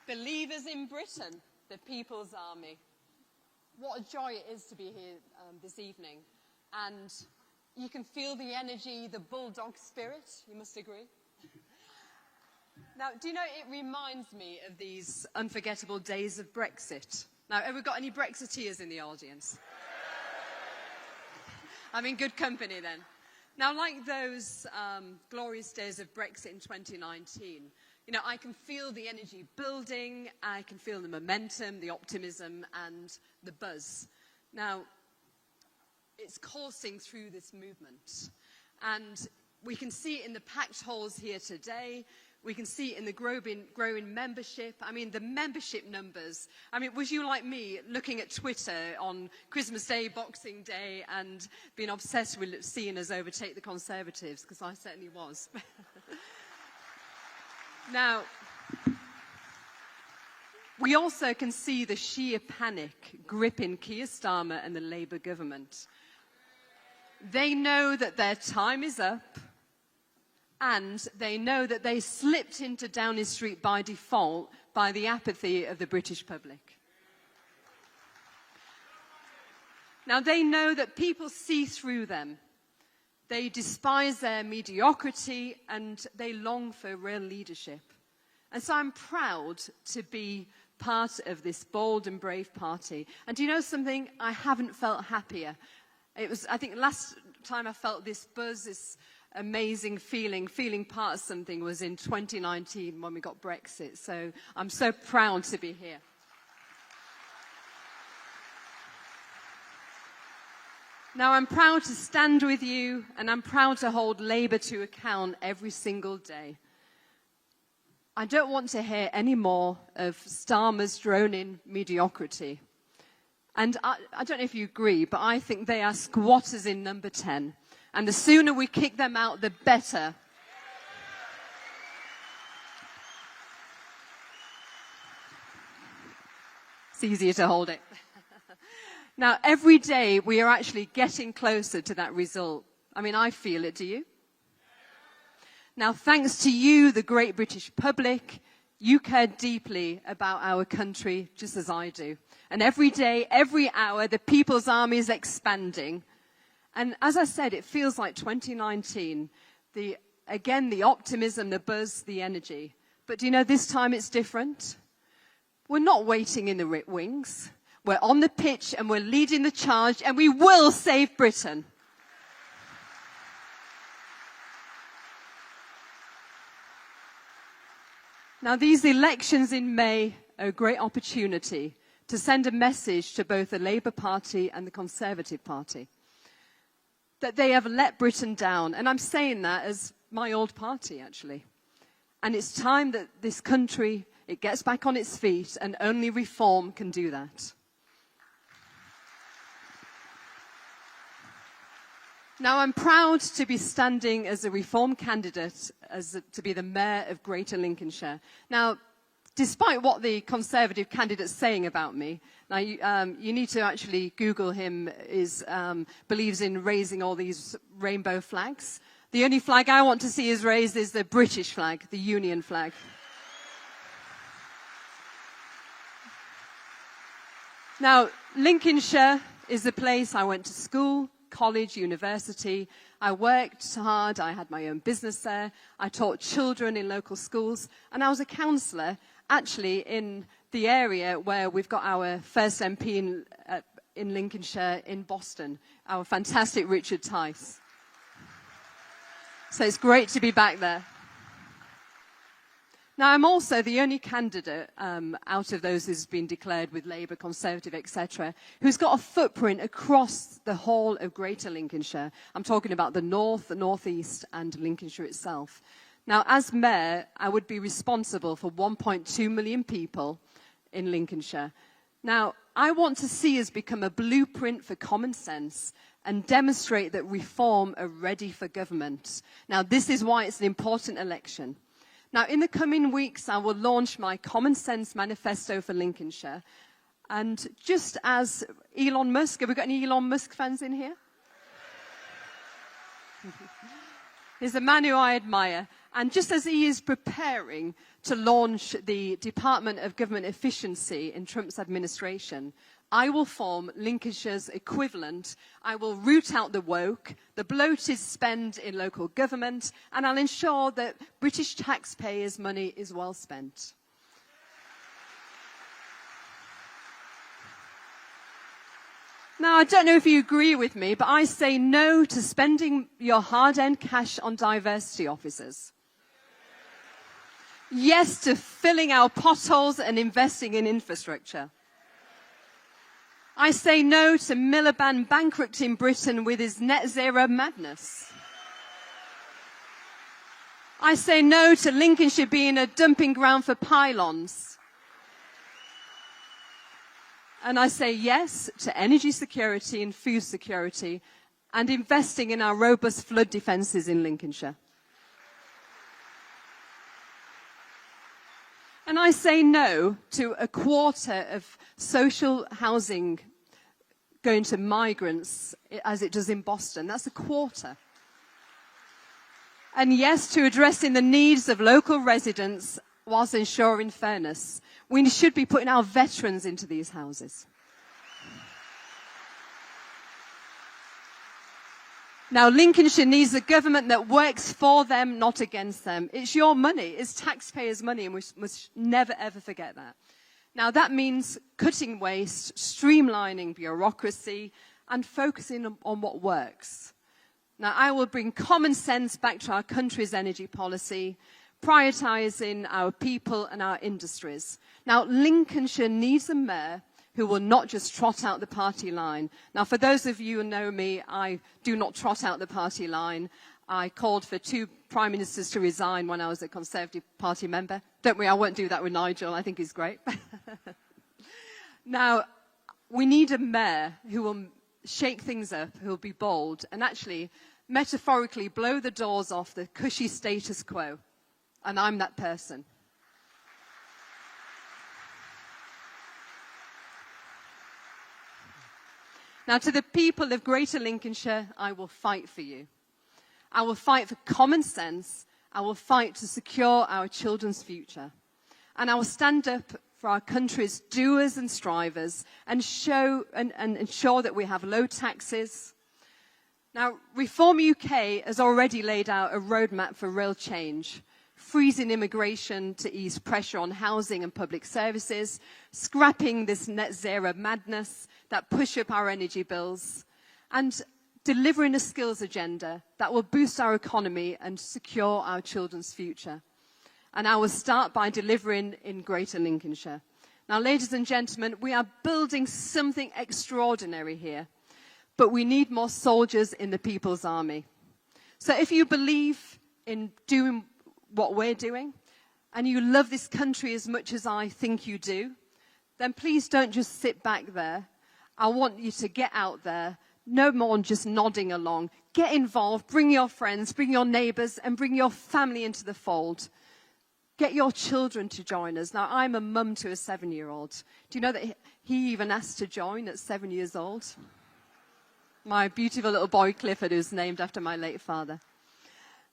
Believers in Britain, the People's Army. What a joy it is to be here this evening. And you can feel the energy, the bulldog spirit, you must agree. Now, do you know, it reminds me of these unforgettable days of Brexit. Now, have we got any Brexiteers in the audience? I'm in good company then. Now, like those glorious days of Brexit in 2019, you know, I can feel the energy building, I can feel the momentum, the optimism, and the buzz. Now, it's coursing through this movement. And we can see it in the packed halls here today. We can see it in the growing membership. I mean, the membership numbers. I mean, was you like me looking at Twitter on Christmas Day, Boxing Day, and being obsessed with seeing us overtake the Conservatives? Because I certainly was. Now, we also can see the sheer panic gripping Keir Starmer and the Labour government. They know that their time is up. and they know that they slipped into Downing Street by default by the apathy of the British public. Now, they know that people see through them. They despise their mediocrity, and they long for real leadership. And so I'm proud to be part of this bold and brave party. And do you know something? I haven't felt happier. It was, I think, last time I felt this buzz, this amazing feeling part of something was in 2019 when we got Brexit. So I'm so proud to be here. Now, I'm proud to stand with you, and I'm proud to hold Labour to account every single day. I don't want to hear any more of Starmer's droning mediocrity. And I don't know if you agree, but I think they are squatters in number 10. And the sooner we kick them out, the better. It's easier to hold it. Now, every day we are actually getting closer to that result. I mean, I feel it, do you? Now, thanks to you, the great British public, you care deeply about our country, just as I do. And every day, every hour, the People's Army is expanding. And as I said, it feels like 2019. Again, the optimism, the buzz, the energy. But do you know, this time it's different? We're not waiting in the wings. We're on the pitch and we're leading the charge, and we will save Britain. Now, these elections in May are a great opportunity to send a message to both the Labour Party and the Conservative Party that they have let Britain down. And I'm saying that as my old party, actually. And it's time that this country, it gets back on its feet, and only reform can do that. Now, I'm proud to be standing as a Reform candidate to be the Mayor of Greater Lincolnshire. Now, despite what the Conservative candidate's saying about me, now you need to actually Google him, believes in raising all these rainbow flags. The only flag I want to see is raised is the British flag, the Union flag. Now, Lincolnshire is the place I went to school, college, university. I worked hard. I had my own business there. I taught children in local schools. And I was a councillor, actually, in the area where we've got our first MP in Lincolnshire, in Boston, our fantastic Richard Tice. So it's great to be back there. Now, I'm also the only candidate out of those who's been declared with Labour, Conservative, etc., who's got a footprint across the whole of Greater Lincolnshire. I'm talking about the north, the northeast, and Lincolnshire itself. Now, as Mayor, I would be responsible for 1.2 million people in Lincolnshire. Now, I want to see us become a blueprint for common sense and demonstrate that reform are ready for government. Now, this is why it's an important election. Now, in the coming weeks, I will launch my Common Sense Manifesto for Lincolnshire. And just as Elon Musk, have we got any Elon Musk fans in here? He's a man who I admire. And just as he is preparing to launch the Department of Government Efficiency in Trump's administration, I will form Lincolnshire's equivalent. I will root out the woke, the bloated spend in local government, and I'll ensure that British taxpayers' money is well spent. Now, I don't know if you agree with me, but I say no to spending your hard-earned cash on diversity officers. Yes to filling our potholes and investing in infrastructure. I say no to Miliband bankrupting Britain with his net zero madness. I say no to Lincolnshire being a dumping ground for pylons. And I say yes to energy security and food security and investing in our robust flood defences in Lincolnshire. And I say no to a quarter of social housing going to migrants as it does in Boston. That's a quarter. And yes, to addressing the needs of local residents whilst ensuring fairness. We should be putting our veterans into these houses. Now, Lincolnshire needs a government that works for them, not against them. It's your money. It's taxpayers' money, and we must never, ever forget that. Now, that means cutting waste, streamlining bureaucracy, and focusing on what works. Now, I will bring common sense back to our country's energy policy, prioritising our people and our industries. Now, Lincolnshire needs a mayor who will not just trot out the party line. Now, for those of you who know me, I do not trot out the party line. I called for 2 prime ministers to resign when I was a Conservative Party member. Don't worry, I won't do that with Nigel. I think he's great. Now, we need a mayor who will shake things up, who will be bold, and actually, metaphorically, blow the doors off the cushy status quo. And I'm that person. Now, to the people of Greater Lincolnshire, I will fight for you. I will fight for common sense. I will fight to secure our children's future. And I will stand up for our country's doers and strivers and ensure that we have low taxes. Now, Reform UK has already laid out a roadmap for real change, freezing immigration to ease pressure on housing and public services, scrapping this net zero madness that push up our energy bills, and delivering a skills agenda that will boost our economy and secure our children's future. And I will start by delivering in Greater Lincolnshire. Now, ladies and gentlemen, we are building something extraordinary here, but we need more soldiers in the People's Army. So if you believe in doing what we're doing, and you love this country as much as I think you do, then please don't just sit back there. I want you to get out there, no more just nodding along. Get involved, bring your friends, bring your neighbours, and bring your family into the fold. Get your children to join us. Now, I'm a mum to a 7-year-old. Do you know that he even asked to join at 7 years old? My beautiful little boy Clifford, who's named after my late father.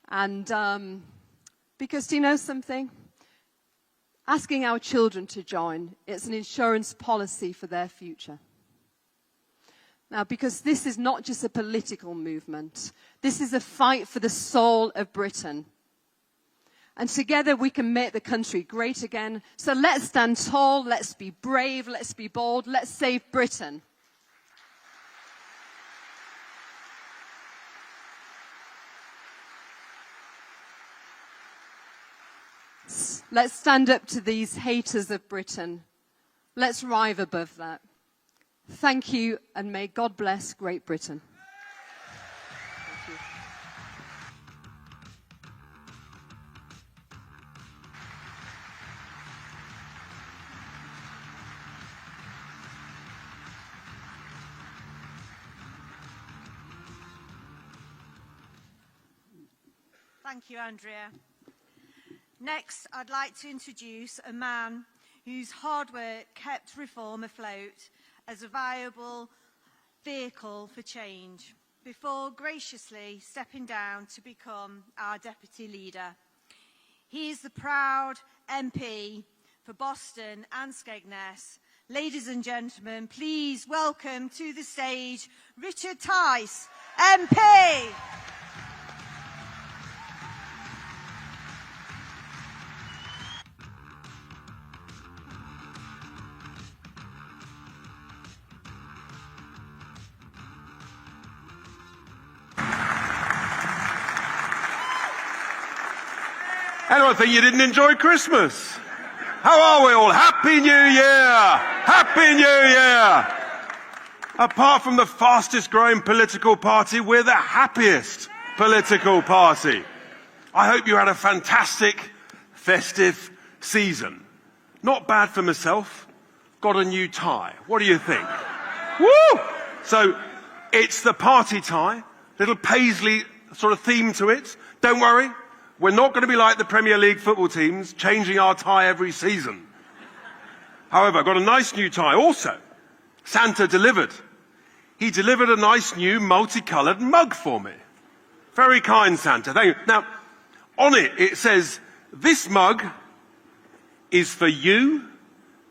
And because, do you know something? Asking our children to join, it's an insurance policy for their future. Now, because this is not just a political movement. This is a fight for the soul of Britain. And together we can make the country great again. So let's stand tall, let's be brave, let's be bold, let's save Britain. Let's stand up to these haters of Britain. Let's rise above that. Thank you, and may God bless Great Britain. Thank you. Thank you, Andrea. Next, I'd like to introduce a man whose hard work kept reform afloat as a viable vehicle for change, before graciously stepping down to become our deputy leader. He is the proud MP for Boston and Skegness. Ladies and gentlemen, please welcome to the stage Richard Tice, MP. Anyone think you didn't enjoy Christmas? How are we all? Happy New Year! Happy New Year! Apart from the fastest growing political party, we're the happiest political party. I hope you had a fantastic, festive season. Not bad for myself. Got a new tie. What do you think? Woo! So, it's the party tie. Little paisley sort of theme to it. Don't worry. We're not going to be like the Premier League football teams, changing our tie every season. However, I've got a nice new tie also. Santa delivered. He delivered a nice new multicoloured mug for me. Very kind, Santa. Thank you. Now, On it, it says, this mug is for you,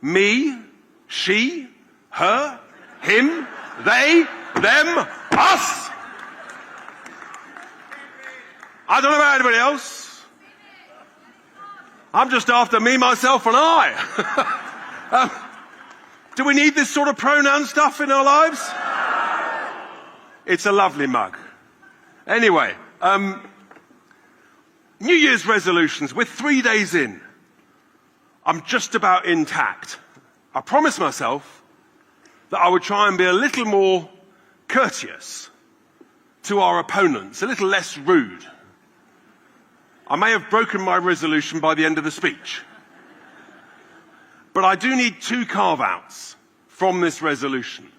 me, she, her, him, they, them, us. I don't know about anybody else. I'm just after me, myself, and I. Do we need this sort of pronoun stuff in our lives? It's a lovely mug. Anyway, New Year's resolutions. We're 3 days in. I'm just about intact. I promised myself that I would try and be a little more courteous to our opponents, a little less rude. I may have broken my resolution by the end of the speech. But I do need 2 carve-outs from this resolution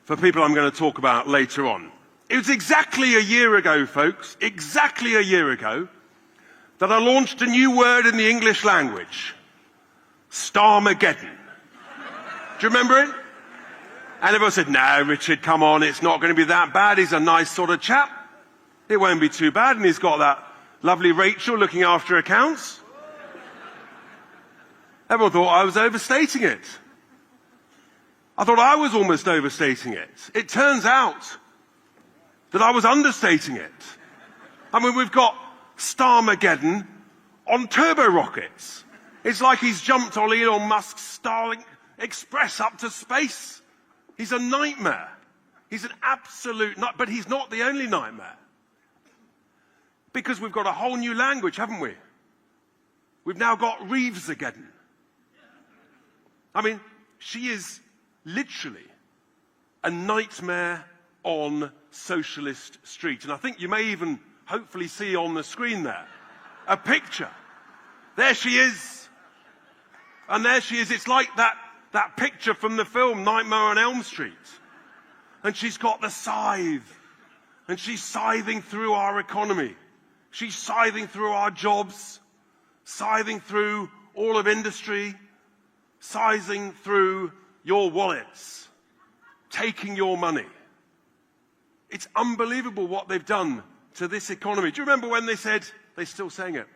for people I'm going to talk about later on. It was exactly a year ago, folks, exactly a year ago, that I launched a new word in the English language, Starmageddon. Do you remember it? And everyone said, no, Richard, come on, it's not going to be that bad. He's a nice sort of chap. It won't be too bad. And he's got that lovely Rachel looking after accounts. Everyone thought I was overstating it. I thought I was almost overstating it. It turns out that I was understating it. I mean, we've got Starmageddon on turbo rockets. It's like he's jumped on Elon Musk's Starlink Express up to space. He's a nightmare. He's an absolute nightmare, but he's not the only nightmare. Because we've got a whole new language, haven't we? We've now got Reeves-ageddon. I mean, she is literally a nightmare on Socialist Street. And I think you may even hopefully see on the screen there a picture. There she is. And there she is. It's like that picture from the film Nightmare on Elm Street. And she's got the scythe. And she's scything through our economy. She's scything through our jobs. Scything through all of industry. Scything through your wallets. Taking your money. It's unbelievable what they've done to this economy. Do you remember when they said, they're still saying it,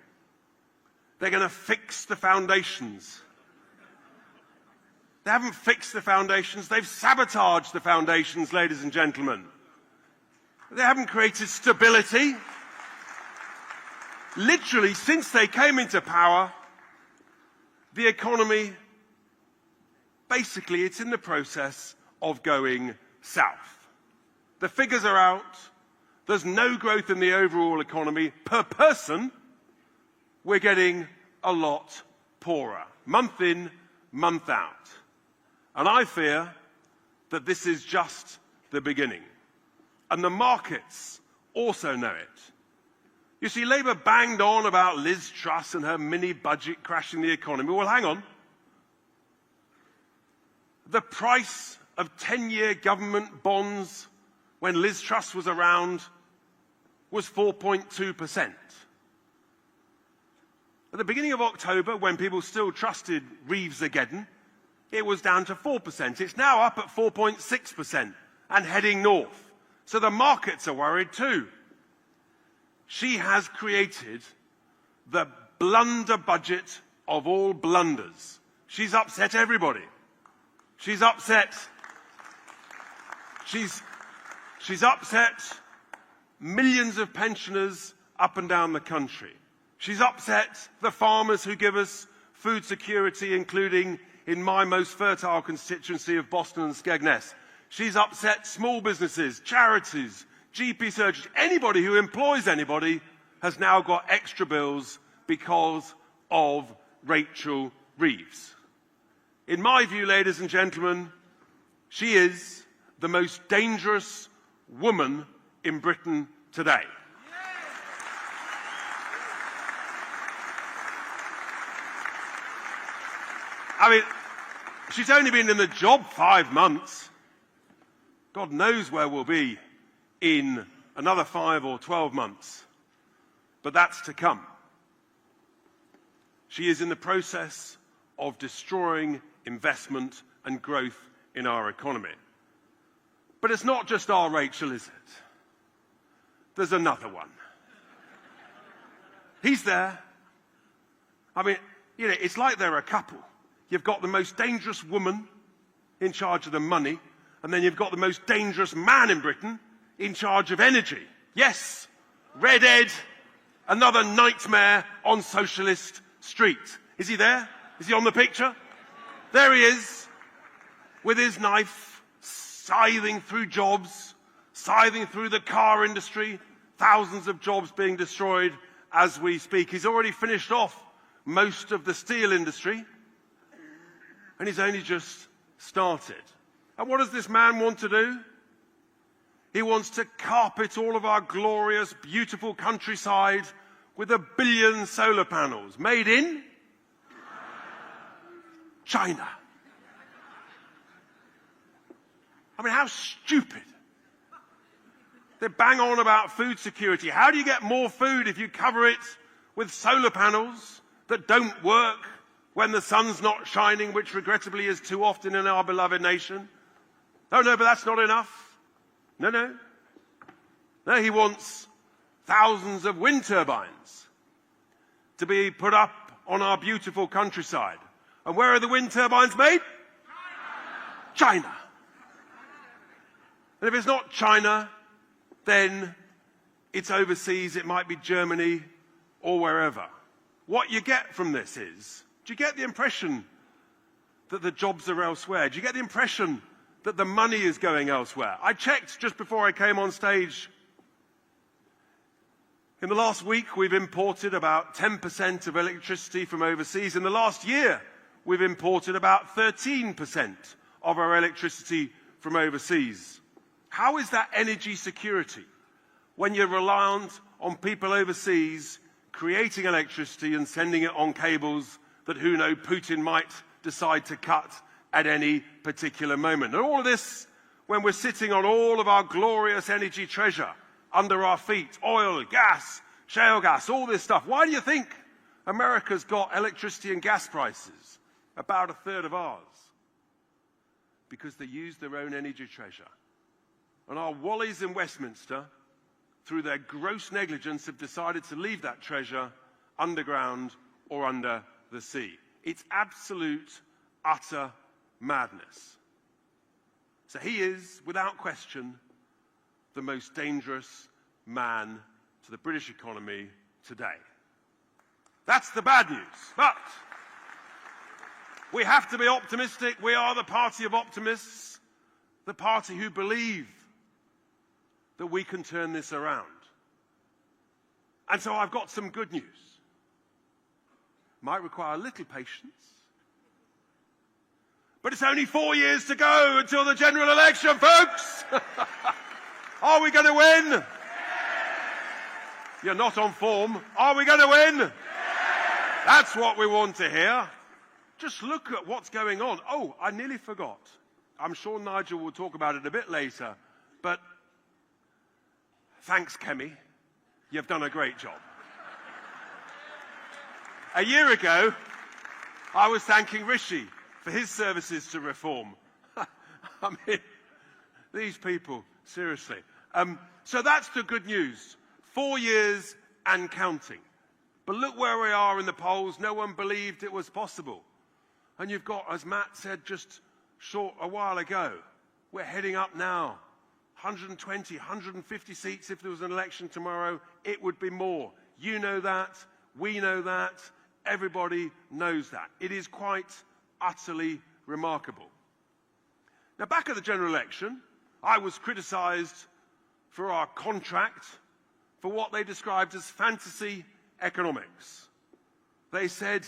they're going to fix the foundations? They haven't fixed the foundations, they've sabotaged the foundations, ladies and gentlemen. They haven't created stability. Literally, since they came into power, the economy, basically, it's in the process of going south. The figures are out. There's no growth in the overall economy. Per person, we're getting a lot poorer. Month in, month out. And I fear that this is just the beginning. And the markets also know it. You see, Labour banged on about Liz Truss and her mini-budget crashing the economy. Well, hang on. The price of 10-year government bonds when Liz Truss was around was 4.2%. At the beginning of October, when people still trusted Reeves-ageddon, it was down to 4%. It's now up at 4.6% and heading north. So the markets are worried too. She has created the blunder budget of all blunders. She's upset everybody. She's upset. She's upset millions of pensioners up and down the country. She's upset the farmers who give us food security, including in my most fertile constituency of Boston and Skegness. She's upset small businesses, charities, GP surgeries. Anybody who employs anybody has now got extra bills because of Rachel Reeves. In my view, ladies and gentlemen, she is the most dangerous woman in Britain today. I mean, she's only been in the job 5 months. God knows where we'll be in another 5 or 12 months. But that's to come. She is in the process of destroying investment and growth in our economy. But it's not just our Rachel, is it? There's another one. He's there. I mean, you know, it's like they're a couple. You've got the most dangerous woman in charge of the money, and then you've got the most dangerous man in Britain in charge of energy. Yes, Red Ed, another nightmare on Socialist Street. Is he there? Is he on the picture? There he is, with his knife, scything through jobs, scything through the car industry, thousands of jobs being destroyed as we speak. He's already finished off most of the steel industry, and he's only just started. And what does this man want to do? He wants to carpet all of our glorious, beautiful countryside with 1 billion solar panels made in China. I mean, how stupid. They bang on about food security. How do you get more food if you cover it with solar panels that don't work when the sun's not shining, which regrettably is too often in our beloved nation? Oh, no, but that's not enough. No. No, he wants thousands of wind turbines to be put up on our beautiful countryside. And where are the wind turbines made? China. And if it's not China, then it's overseas. It might be Germany or wherever. What you get from this is, do you get the impression that the jobs are elsewhere? Do you get the impression that the money is going elsewhere? I checked just before I came on stage. In the last week, we've imported about 10% of electricity from overseas. In the last year, we've imported about 13% of our electricity from overseas. How is that energy security when you're reliant on people overseas creating electricity and sending it on cables that, who knows, Putin might decide to cut at any particular moment? And all of this when we're sitting on all of our glorious energy treasure under our feet, oil, gas, shale gas, all this stuff. Why do you think America's got electricity and gas prices about a third of ours? Because they use their own energy treasure. And our Wallies in Westminster, through their gross negligence, have decided to leave that treasure underground or under the sea. It's absolute, utter madness. So he is, without question, the most dangerous man to the British economy today. That's the bad news. But we have to be optimistic. We are the party of optimists, the party who believe that we can turn this around. And so I've got some good news. Might require a little patience. But it's only 4 years to go until the general election, folks! Are we going to win? You're not on form. Are we going to win? That's what we want to hear. Just look at what's going on. Oh, I nearly forgot. I'm sure Nigel will talk about it a bit later. But thanks, Kemi. You've done a great job. A year ago, I was thanking Rishi for his services to reform. I mean, these people, seriously. So that's the good news. 4 years and counting. But look where we are in the polls. No one believed it was possible. And you've got, as Matt said just a while ago, we're heading up now. 120, 150 seats. If there was an election tomorrow, it would be more. You know that. We know that. Everybody knows that. It is quite utterly remarkable. Now, back at the general election, I was criticised for our contract for what they described as fantasy economics. They said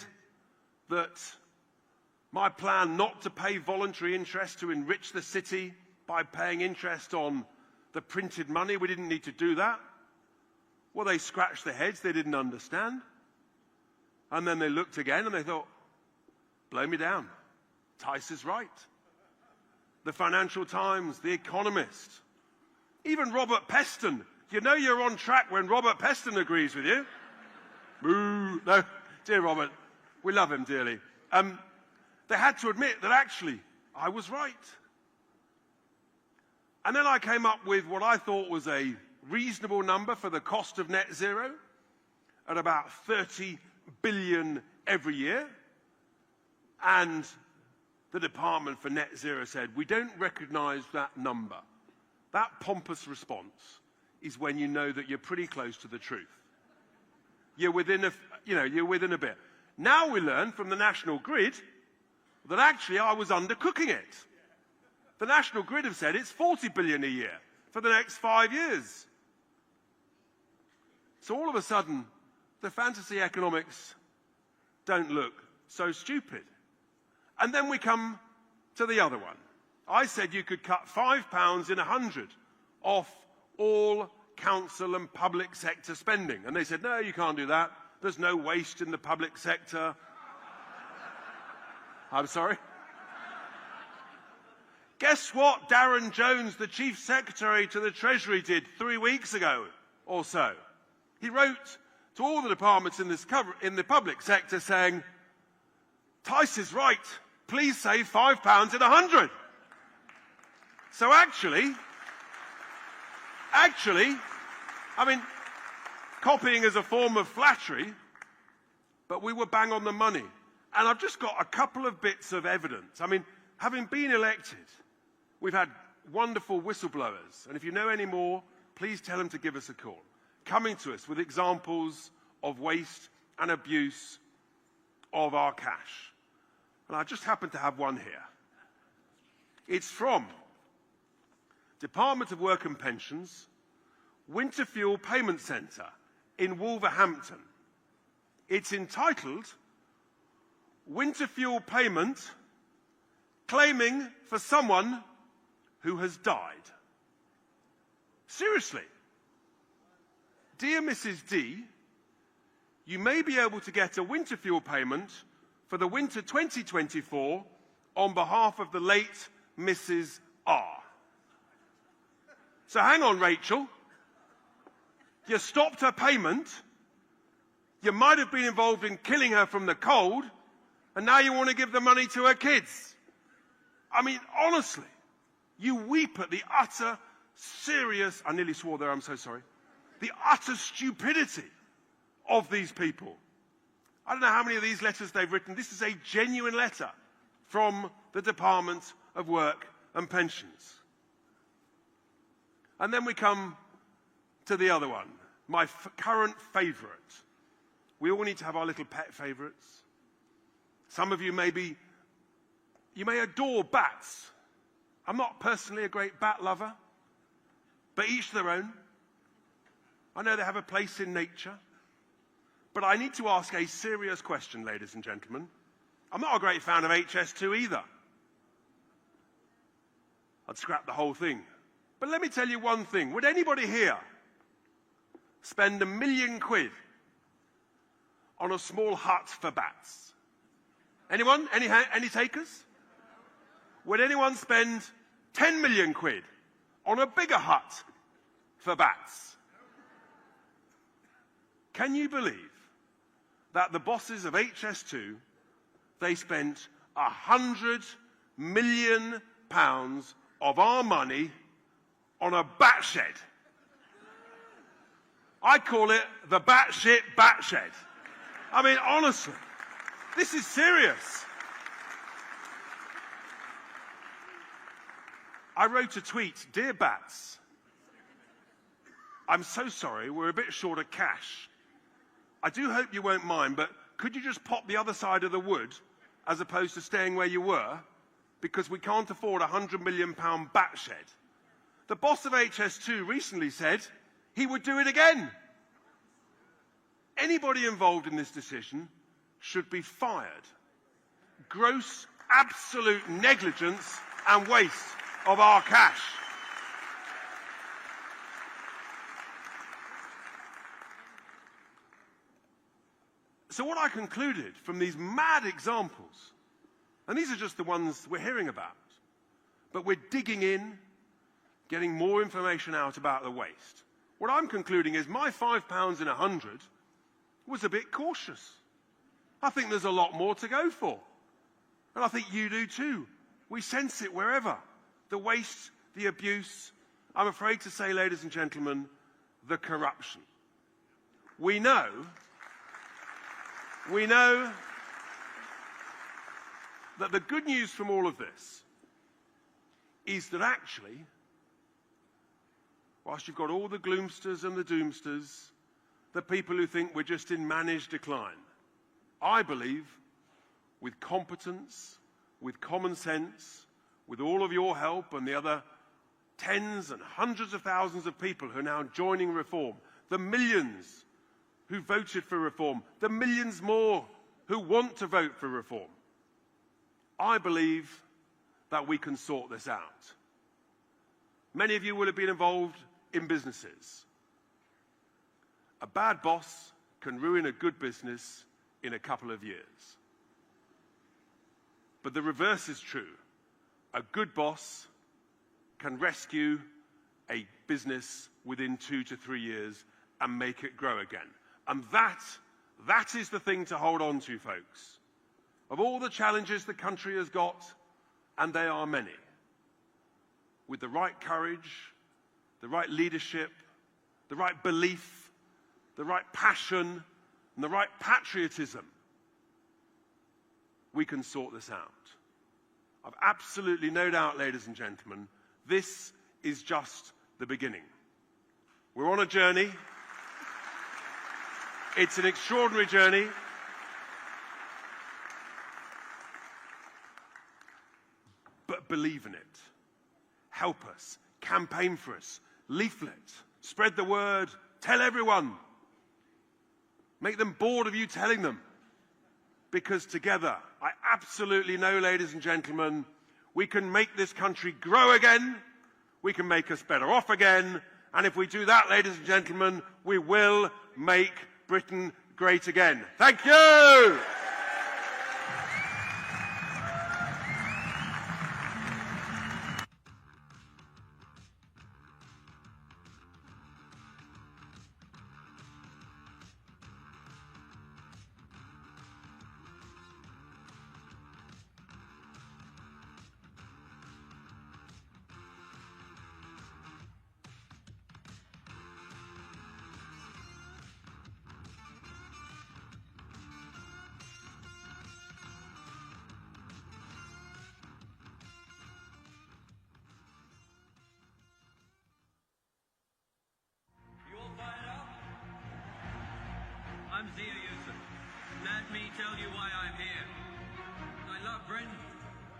that my plan not to pay voluntary interest to enrich the city by paying interest on the printed money, we didn't need to do that. Well, they scratched their heads, they didn't understand. And then they looked again and they thought, blow me down. Tice is right. The Financial Times, The Economist, even Robert Peston. You know you're on track when Robert Peston agrees with you. Boo. No, dear Robert, we love him dearly. They had to admit that actually I was right. And then I came up with what I thought was a reasonable number for the cost of net zero. at about 30 billion every year. And the Department for Net Zero said, we don't recognise that number. That pompous response is when you know that you're pretty close to the truth. You're within a bit. Now we learn from the National Grid that actually I was undercooking it. The National Grid have said it's 40 billion a year for the next 5 years. So all of a sudden, the fantasy economics don't look so stupid. And then we come to the other one. I said you could cut £5 in 100 off all council and public sector spending. And they said, no, you can't do that. There's no waste in the public sector. I'm sorry? Guess what Darren Jones, the Chief Secretary to the Treasury, did 3 weeks ago or so? He wrote to all the departments in the public sector saying, Tice is right. Please save £5 in 100. So actually, I mean, copying is a form of flattery, but we were bang on the money. And I've just got a couple of bits of evidence. I mean, having been elected, we've had wonderful whistleblowers. And if you know any more, please tell them to give us a call. Coming to us with examples of waste and abuse of our cash. And I just happen to have one here. It's from Department of Work and Pensions, Winter Fuel Payment Centre in Wolverhampton. It's entitled Winter Fuel Payment Claiming for Someone Who Has Died. Seriously. Dear Mrs. D, you may be able to get a winter fuel payment for the winter 2024 on behalf of the late Mrs. R. So hang on, Rachel. You stopped her payment. You might have been involved in killing her from the cold, and now you want to give the money to her kids. I mean, honestly, you weep at the utter serious, I nearly swore there, I'm so sorry, the utter stupidity of these people. I don't know how many of these letters they've written. This is a genuine letter from the Department of Work and Pensions. And then we come to the other one, my current favourite. We all need to have our little pet favourites. Some of you you may adore bats. I'm not personally a great bat lover, but each their own. I know they have a place in nature. But I need to ask a serious question, ladies and gentlemen. I'm not a great fan of HS2 either. I'd scrap the whole thing. But let me tell you one thing. Would anybody here spend £1 million on a small hut for bats? Anyone? Any takers? Would anyone spend £10 million on a bigger hut for bats? Can you believe that the bosses of HS2, they spent £100 million of our money on a bat shed? I call it the batshit bat shed. I mean, honestly, this is serious. I wrote a tweet, Dear Bats, I'm so sorry, we're a bit short of cash. I do hope you won't mind, but could you just pop the other side of the wood as opposed to staying where you were? Because we can't afford a £100 million bat shed. The boss of HS2 recently said he would do it again. Anybody involved in this decision should be fired. Gross, absolute negligence and waste of our cash. So what I concluded from these mad examples, and these are just the ones we're hearing about, but we're digging in, getting more information out about the waste. What I'm concluding is my £5 in 100 was a bit cautious. I think there's a lot more to go for. And I think you do too. We sense it wherever. The waste, the abuse, I'm afraid to say, ladies and gentlemen, the corruption. We know We know that the good news from all of this is that actually, whilst you've got all the gloomsters and the doomsters, the people who think we're just in managed decline, I believe with competence, with common sense, with all of your help and the other tens and hundreds of thousands of people who are now joining reform, the millions who voted for reform, the millions more who want to vote for reform, I believe that we can sort this out. Many of you will have been involved in businesses. A bad boss can ruin a good business in a couple of years. But the reverse is true. A good boss can rescue a business within 2 to 3 years and make it grow again. And that is the thing to hold on to, folks. Of all the challenges the country has got, and they are many, with the right courage, the right leadership, the right belief, the right passion, and the right patriotism, we can sort this out. I've absolutely no doubt, ladies and gentlemen, this is just the beginning. We're on a journey. It's an extraordinary journey. But believe in it. Help us. Campaign for us. Leaflet. Spread the word. Tell everyone. Make them bored of you telling them. Because together, I absolutely know, ladies and gentlemen, we can make this country grow again. We can make us better off again. And if we do that, ladies and gentlemen, we will make Britain great again. Thank you! I'm Zia Yusuf. Let me tell you why I'm here. I love Britain.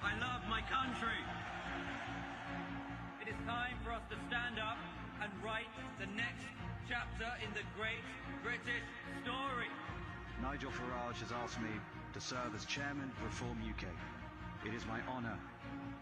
I love my country. It is time for us to stand up and write the next chapter in the great British story. Nigel Farage has asked me to serve as chairman of Reform UK. It is my honour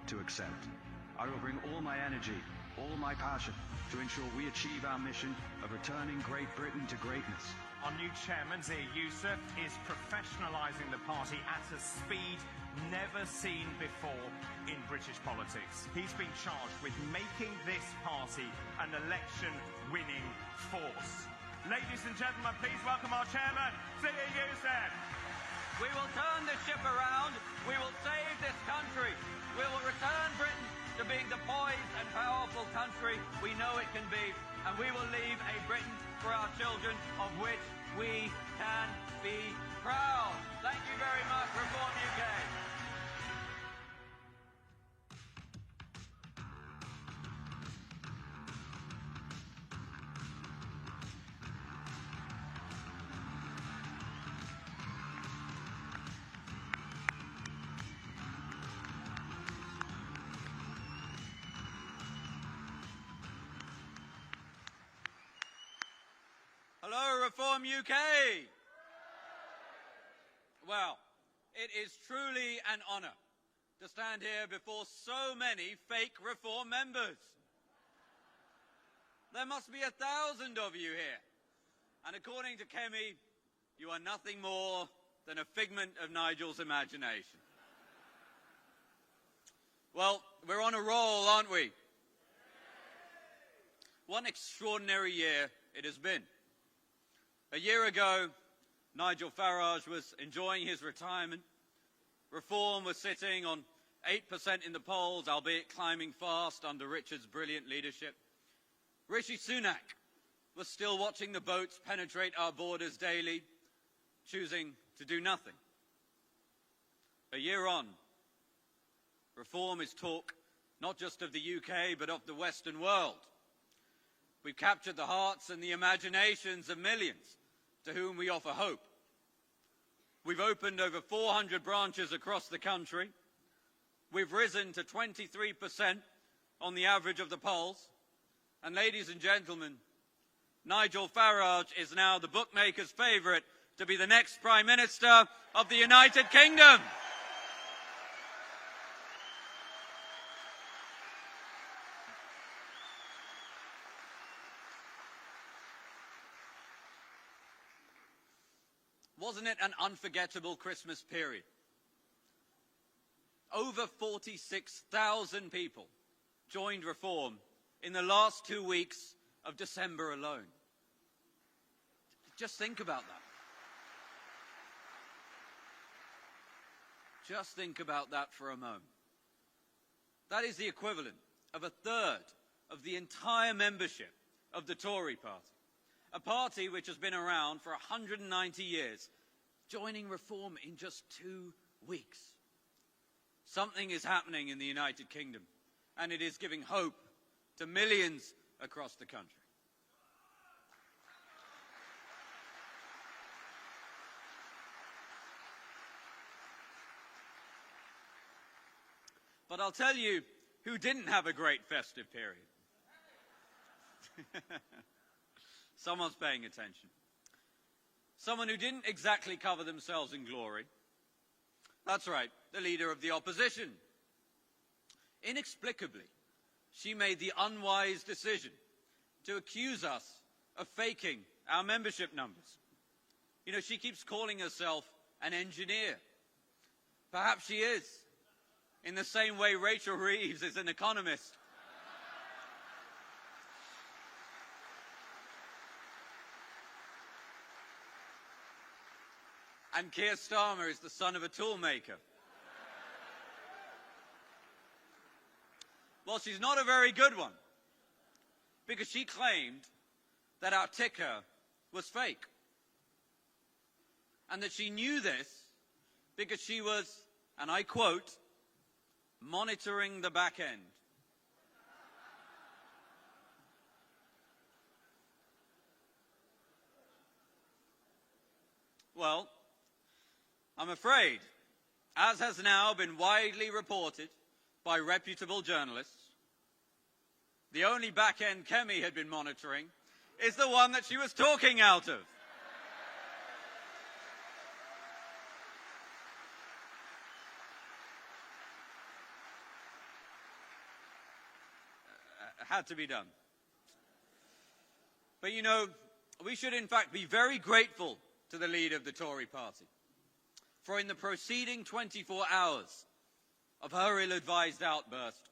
to accept. I will bring all my energy, all my passion to ensure we achieve our mission of returning Great Britain to greatness. Our new chairman, Zia Yusuf, is professionalising the party at a speed never seen before in British politics. He's been charged with making this party an election-winning force. Ladies and gentlemen, please welcome our chairman, Zia Yusuf. We will turn this ship around. We will save this country. We will return Britain to being the poised and powerful country we know it can be. And we will leave a Britain for our children of which we can be proud. Thank you very much, Reform UK. Hello, Reform UK. Well, it is truly an honour to stand here before so many fake Reform members. There must be 1,000 of you here. And according to Kemi, you are nothing more than a figment of Nigel's imagination. Well, we're on a roll, aren't we? What an extraordinary year it has been. A year ago, Nigel Farage was enjoying his retirement. Reform was sitting on 8% in the polls, albeit climbing fast under Richard's brilliant leadership. Rishi Sunak was still watching the boats penetrate our borders daily, choosing to do nothing. A year on, reform is talk not just of the UK, but of the Western world. We've captured the hearts and the imaginations of millions to whom we offer hope. We've opened over 400 branches across the country. We've risen to 23% on the average of the polls. And ladies and gentlemen, Nigel Farage is now the bookmaker's favourite to be the next Prime Minister of the United Kingdom. Wasn't it an unforgettable Christmas period? Over 46,000 people joined Reform in the last 2 weeks of December alone. Just think about that. Just think about that for a moment. That is the equivalent of a third of the entire membership of the Tory party, a party which has been around for 190 years, joining Reform in just 2 weeks. Something is happening in the United Kingdom, and it is giving hope to millions across the country. But I'll tell you who didn't have a great festive period. Someone's paying attention. Someone who didn't exactly cover themselves in glory. That's right, the leader of the opposition. Inexplicably, she made the unwise decision to accuse us of faking our membership numbers. You know, she keeps calling herself an engineer. Perhaps she is, in the same way Rachel Reeves is an economist. And Keir Starmer is the son of a toolmaker. Well, she's not a very good one, because she claimed that our ticker was fake. And that she knew this because she was, and I quote, monitoring the back end. Well, I'm afraid, as has now been widely reported by reputable journalists, the only back end Kemi had been monitoring is the one that she was talking out of. Had to be done. But you know, we should in fact be very grateful to the leader of the Tory party, for in the preceding 24 hours of her ill-advised outburst,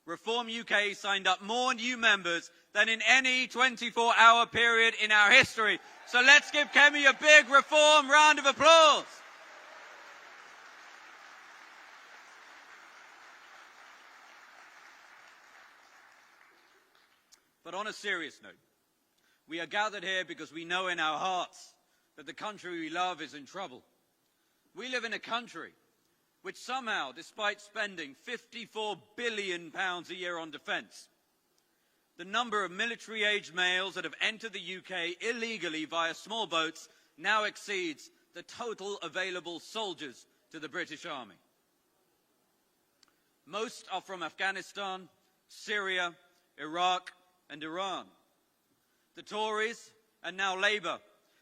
Reform UK signed up more new members than in any 24-hour period in our history. So let's give Kemi a big Reform round of applause. But on a serious note, we are gathered here because we know in our hearts that the country we love is in trouble. We live in a country which somehow, despite spending £54 billion a year on defence, the number of military-aged males that have entered the UK illegally via small boats now exceeds the total available soldiers to the British Army. Most are from Afghanistan, Syria, Iraq, and Iran. The Tories, and now Labour,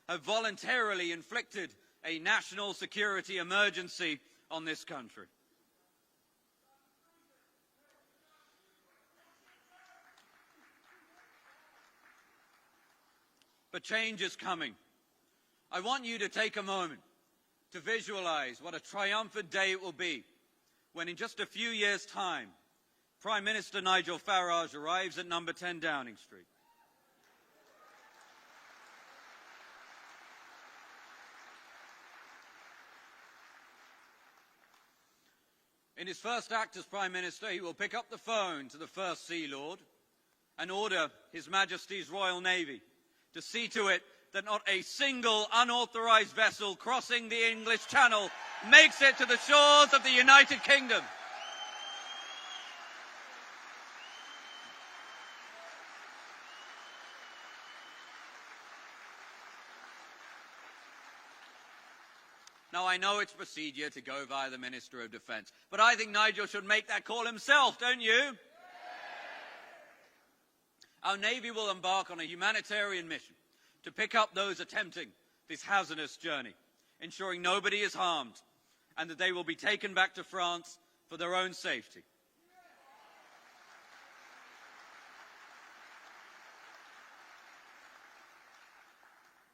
have voluntarily inflicted a national security emergency on this country. But change is coming. I want you to take a moment to visualize what a triumphant day it will be when in just a few years' time, Prime Minister Nigel Farage arrives at number 10 Downing Street. In his first act as Prime Minister, he will pick up the phone to the First Sea Lord and order His Majesty's Royal Navy to see to it that not a single unauthorised vessel crossing the English Channel makes it to the shores of the United Kingdom. Now, I know it's procedure to go via the Minister of Defence, but I think Nigel should make that call himself, don't you? Our Navy will embark on a humanitarian mission to pick up those attempting this hazardous journey, ensuring nobody is harmed and that they will be taken back to France for their own safety.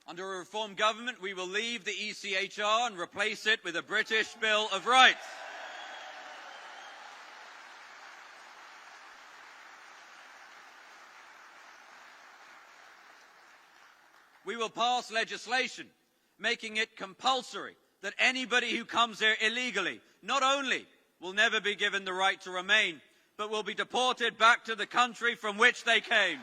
Under a reformed government, we will leave the ECHR and replace it with a British Bill of Rights. We will pass legislation making it compulsory that anybody who comes here illegally not only will never be given the right to remain, but will be deported back to the country from which they came.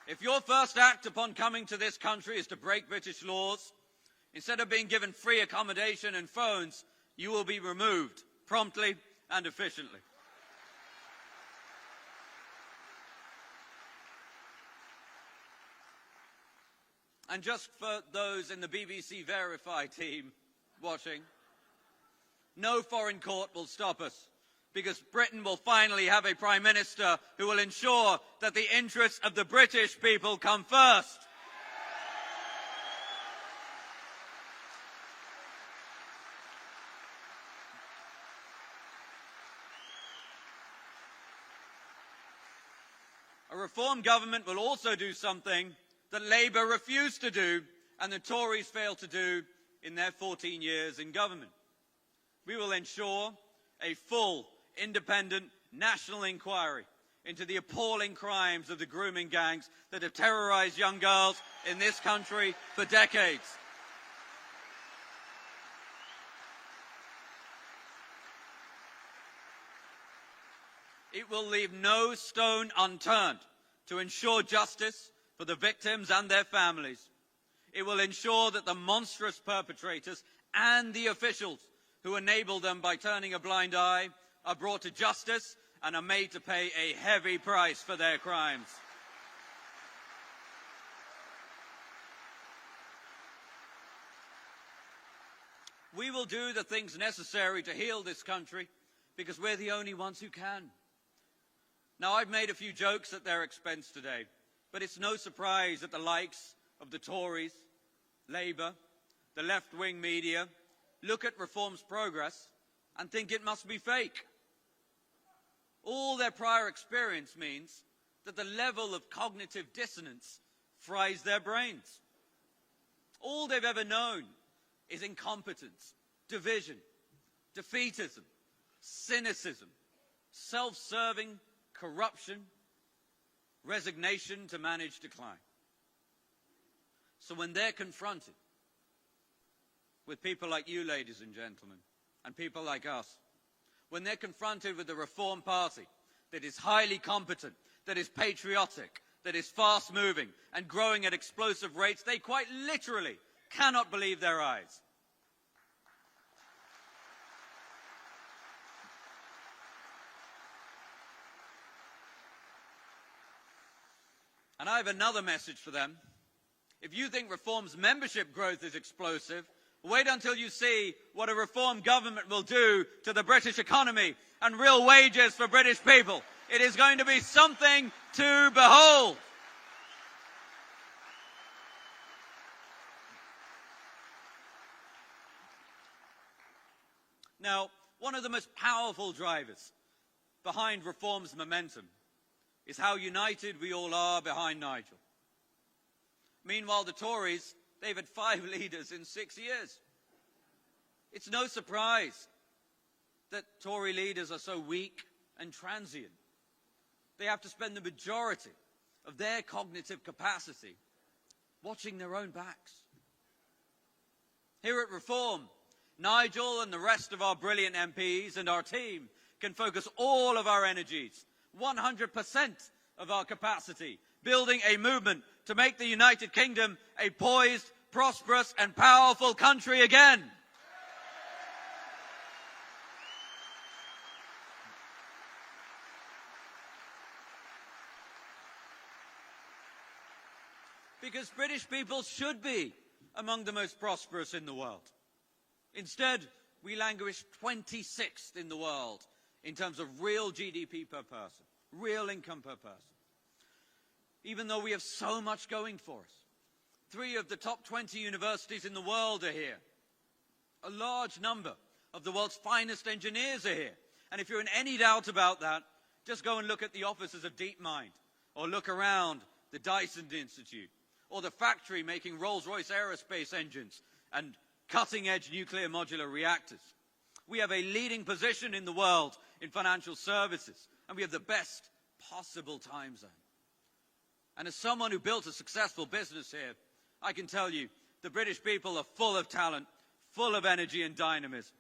If your first act upon coming to this country is to break British laws, instead of being given free accommodation and phones, you will be removed promptly and efficiently. And just for those in the BBC Verify team watching, no foreign court will stop us, because Britain will finally have a Prime Minister who will ensure that the interests of the British people come first. A reformed government will also do something that Labour refused to do and the Tories failed to do in their 14 years in government. We will ensure a full, independent national inquiry into the appalling crimes of the grooming gangs that have terrorised young girls in this country for decades. It will leave no stone unturned to ensure justice for the victims and their families. It will ensure that the monstrous perpetrators and the officials who enabled them by turning a blind eye are brought to justice and are made to pay a heavy price for their crimes. We will do the things necessary to heal this country because we're the only ones who can. Now, I've made a few jokes at their expense today, but it's no surprise that the likes of the Tories, Labour, the left-wing media look at reform's progress and think it must be fake. All their prior experience means that the level of cognitive dissonance fries their brains. All they've ever known is incompetence, division, defeatism, cynicism, self-serving corruption, resignation to manage decline. So when they're confronted with people like you, ladies and gentlemen, and people like us, when they're confronted with a Reform Party that is highly competent, that is patriotic, that is fast-moving and growing at explosive rates, they quite literally cannot believe their eyes. And I have another message for them. If you think Reform's membership growth is explosive, wait until you see what a Reform government will do to the British economy and real wages for British people. It is going to be something to behold. Now, one of the most powerful drivers behind Reform's momentum is how united we all are behind Nigel. Meanwhile, the Tories, they've had 5 leaders in 6 years. It's no surprise that Tory leaders are so weak and transient. They have to spend the majority of their cognitive capacity watching their own backs. Here at Reform, Nigel and the rest of our brilliant MPs and our team can focus all of our energies, 100% of our capacity, building a movement to make the United Kingdom a poised, prosperous and powerful country again. Because British people should be among the most prosperous in the world. Instead, we languish 26th in the world in terms of real GDP per person, real income per person. Even though we have so much going for us. 3 of the top 20 universities in the world are here. A large number of the world's finest engineers are here. And if you're in any doubt about that, just go and look at the offices of DeepMind, or look around the Dyson Institute, or the factory making Rolls-Royce aerospace engines and cutting-edge nuclear modular reactors. We have a leading position in the world in financial services, and we have the best possible time zone. And as someone who built a successful business here, I can tell you the British people are full of talent, full of energy and dynamism.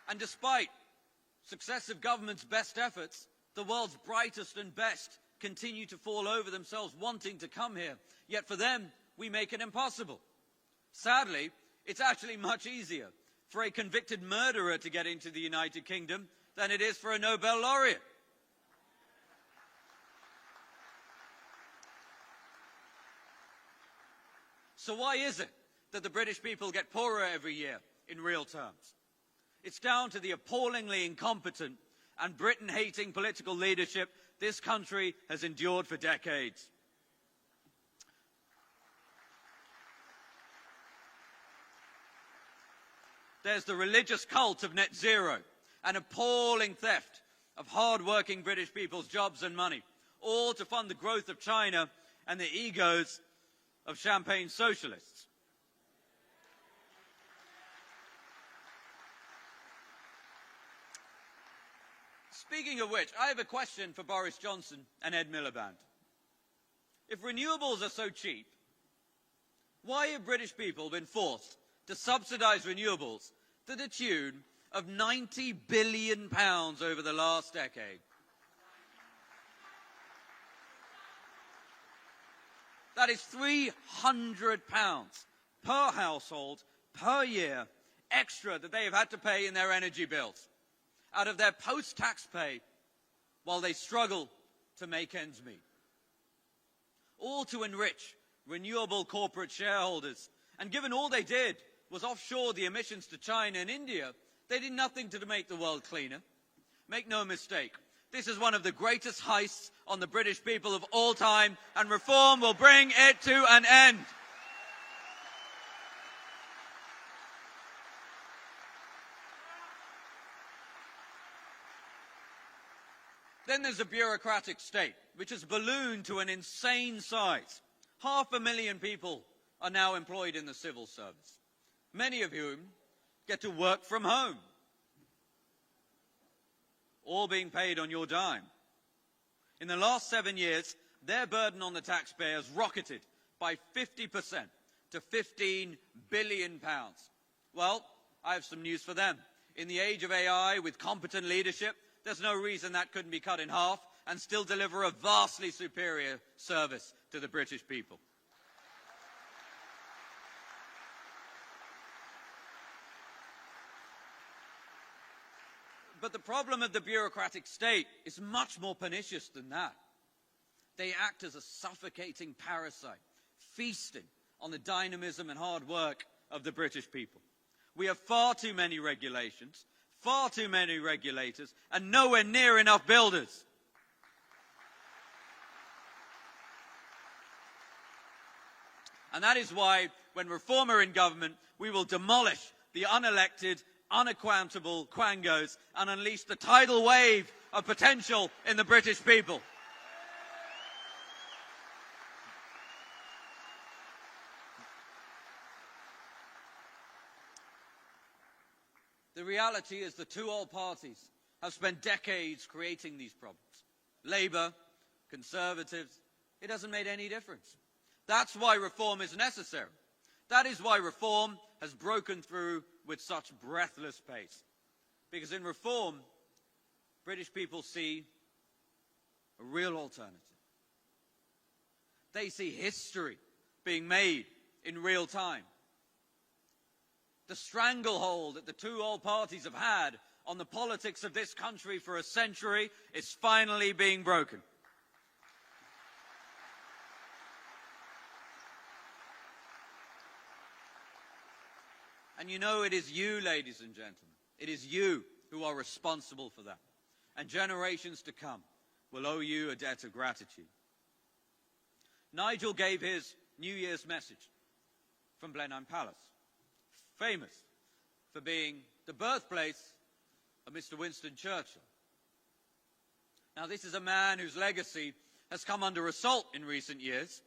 And despite successive governments' best efforts, the world's brightest and best continue to fall over themselves wanting to come here. Yet for them, we make it impossible. Sadly, it's actually much easier for a convicted murderer to get into the United Kingdom than it is for a Nobel laureate. So why is it that the British people get poorer every year in real terms? It's down to the appallingly incompetent and Britain-hating political leadership this country has endured for decades. There's the religious cult of net zero, an appalling theft of hard-working British people's jobs and money, all to fund the growth of China and the egos of champagne socialists. Speaking of which, I have a question for Boris Johnson and Ed Miliband. If renewables are so cheap, why have British people been forced to subsidise renewables to the tune of £90 billion over the last decade? That is £300 per household per year extra that they have had to pay in their energy bills out of their post-tax pay while they struggle to make ends meet. All to enrich renewable corporate shareholders. And given all they did was offshore the emissions to China and India, they did nothing to make the world cleaner. Make no mistake, this is one of the greatest heists on the British people of all time, and reform will bring it to an end. Then there's a bureaucratic state, which has ballooned to an insane size. 500,000 people are now employed in the civil service, many of whom get to work from home, all being paid on your dime. In the last 7 years, their burden on the taxpayer has rocketed by 50% to £15 billion. Well, I have some news for them. In the age of AI, with competent leadership, there's no reason that couldn't be cut in half and still deliver a vastly superior service to the British people. But the problem of the bureaucratic state is much more pernicious than that. They act as a suffocating parasite, feasting on the dynamism and hard work of the British people. We have far too many regulations, far too many regulators, and nowhere near enough builders. And that is why, when Reform are in government, we will demolish the unelected, unaccountable quangos and unleash the tidal wave of potential in the British people. The reality is the two old parties have spent decades creating these problems. Labour, Conservatives, it hasn't made any difference. That's why reform is necessary. That is why reform has broken through with such breathless pace. Because in reform, British people see a real alternative. They see history being made in real time. The stranglehold that the two old parties have had on the politics of this country for a century is finally being broken. And you know, it is you, ladies and gentlemen, it is you who are responsible for that. And generations to come will owe you a debt of gratitude. Nigel gave his New Year's message from Blenheim Palace, famous for being the birthplace of Mr. Winston Churchill. Now, this is a man whose legacy has come under assault in recent years.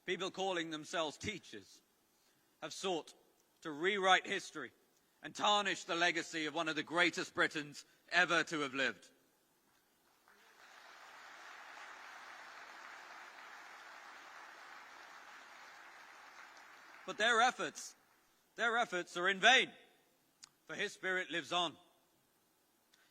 People calling themselves teachers have sought to rewrite history and tarnish the legacy of one of the greatest Britons ever to have lived. But their efforts are in vain, for his spirit lives on.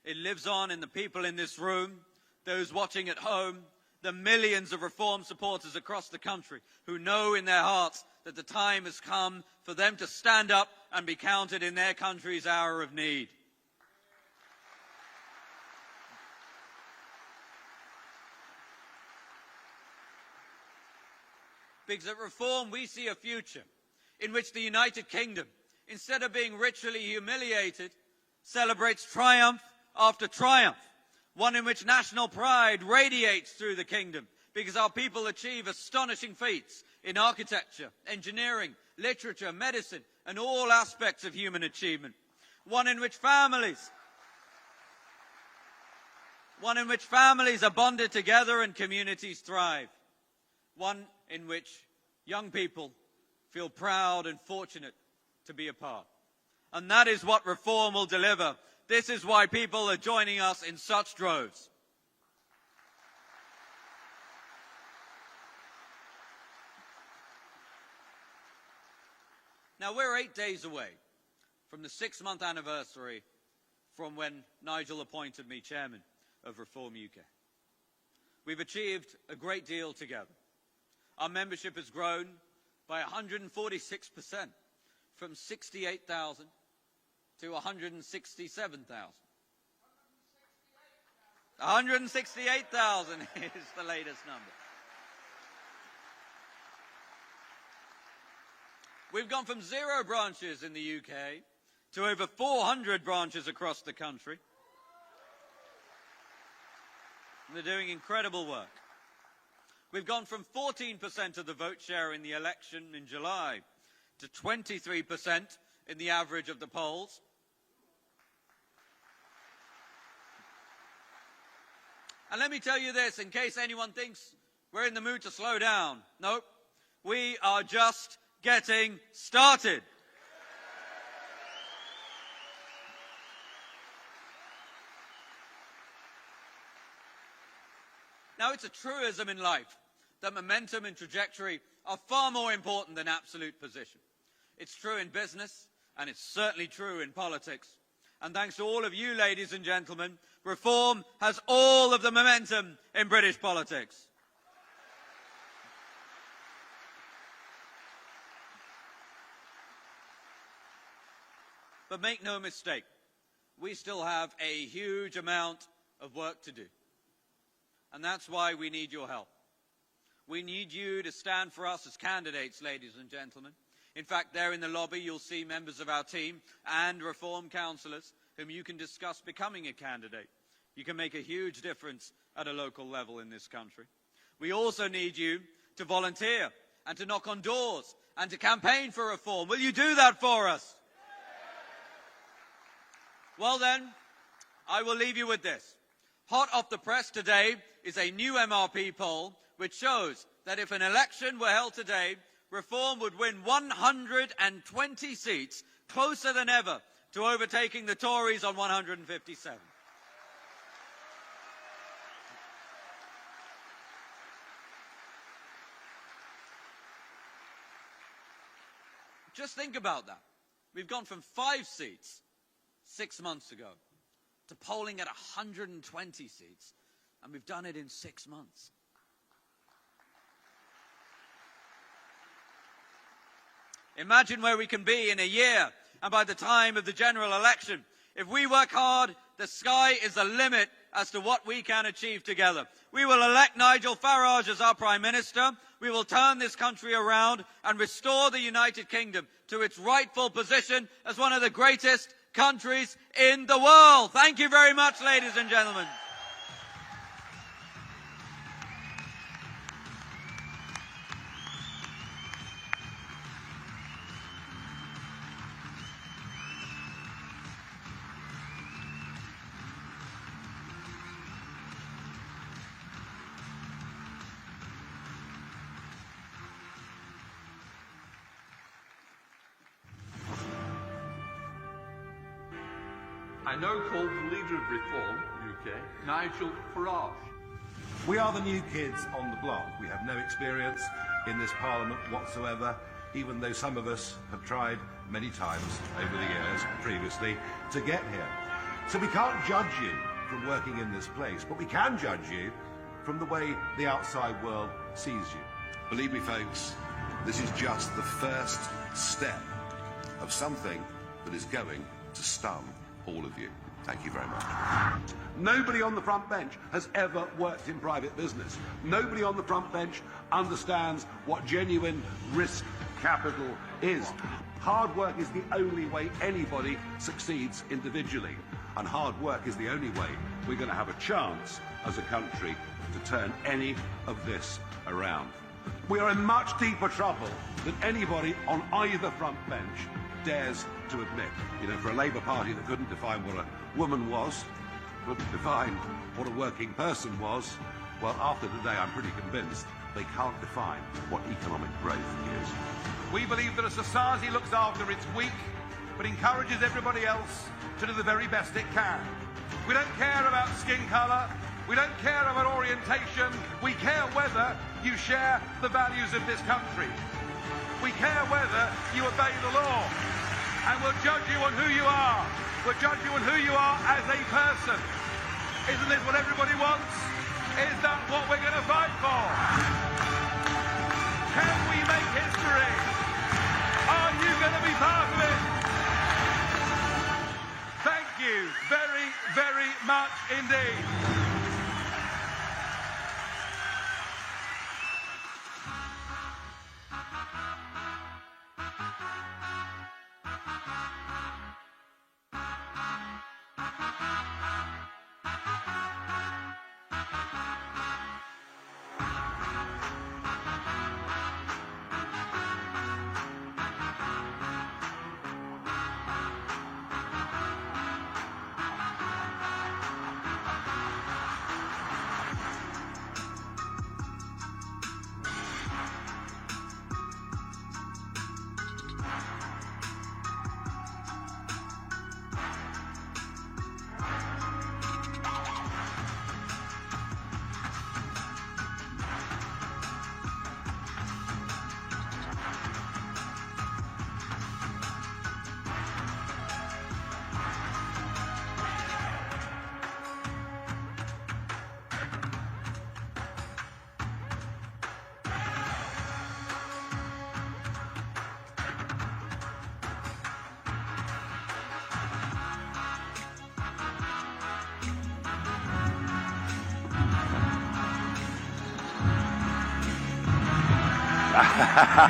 It lives on in the people in this room, those watching at home, the millions of reform supporters across the country who know in their hearts that the time has come for them to stand up and be counted in their country's hour of need. Because at Reform we see a future in which the United Kingdom, instead of being ritually humiliated, celebrates triumph after triumph, one in which national pride radiates through the kingdom because our people achieve astonishing feats in architecture, engineering, literature, medicine, and all aspects of human achievement. One in which families are bonded together and communities thrive. One in which young people feel proud and fortunate to be a part. And that is what Reform will deliver. This is why people are joining us in such droves. Now, we're 8 days away from the 6-month anniversary from when Nigel appointed me chairman of Reform UK. We've achieved a great deal together. Our membership has grown by 146%, from 68,000 to 167,000. 168,000 is the latest number. We've gone from 0 branches in the UK to over 400 branches across the country. And they're doing incredible work. We've gone from 14% of the vote share in the election in July to 23% in the average of the polls. And let me tell you this, in case anyone thinks we're in the mood to slow down. Nope, we are just getting started. Now, it's a truism in life that momentum and trajectory are far more important than absolute position. It's true in business, and it's certainly true in politics. And thanks to all of you, ladies and gentlemen, Reform has all of the momentum in British politics. But make no mistake, we still have a huge amount of work to do. And that's why we need your help. We need you to stand for us as candidates, ladies and gentlemen. In fact, there in the lobby, you'll see members of our team and Reform councillors whom you can discuss becoming a candidate. You can make a huge difference at a local level in this country. We also need you to volunteer and to knock on doors and to campaign for Reform. Will you do that for us? Well then, I will leave you with this. Hot off the press today is a new MRP poll which shows that if an election were held today, Reform would win 120 seats, closer than ever to overtaking the Tories on 157. Just think about that. We've gone from 5 seats 6 months ago to polling at 120 seats, and we've done it in 6 months. Imagine where we can be in a year, and by the time of the general election. If we work hard, the sky is the limit as to what we can achieve together. We will elect Nigel Farage as our Prime Minister. We will turn this country around and restore the United Kingdom to its rightful position as one of the greatest countries in the world. Thank you very much, ladies and gentlemen. I now call the leader of Reform UK, Nigel Farage. We are the new kids on the block. We have no experience in this Parliament whatsoever, even though some of us have tried many times over the years previously to get here. So we can't judge you from working in this place, but we can judge you from the way the outside world sees you. Believe me, folks, this is just the first step of something that is going to stun all of you. Thank you very much. Nobody on the front bench has ever worked in private business. Nobody on the front bench understands what genuine risk capital is. Hard work is the only way anybody succeeds individually. And hard work is the only way we're going to have a chance as a country to turn any of this around. We are in much deeper trouble than anybody on either front bench dares to admit. You know, for a Labour Party that couldn't define what a woman was, couldn't define what a working person was, well, after today I'm pretty convinced they can't define what economic growth is. We believe that a society looks after its weak, but encourages everybody else to do the very best it can. We don't care about skin colour, we don't care about orientation, we care whether you share the values of this country. We care whether you obey the law. And we'll judge you on who you are. We'll judge you on who you are as a person. Isn't this what everybody wants? Is that what we're going to fight for? Can we make history? Are you going to be part of it? Thank you very, very much indeed.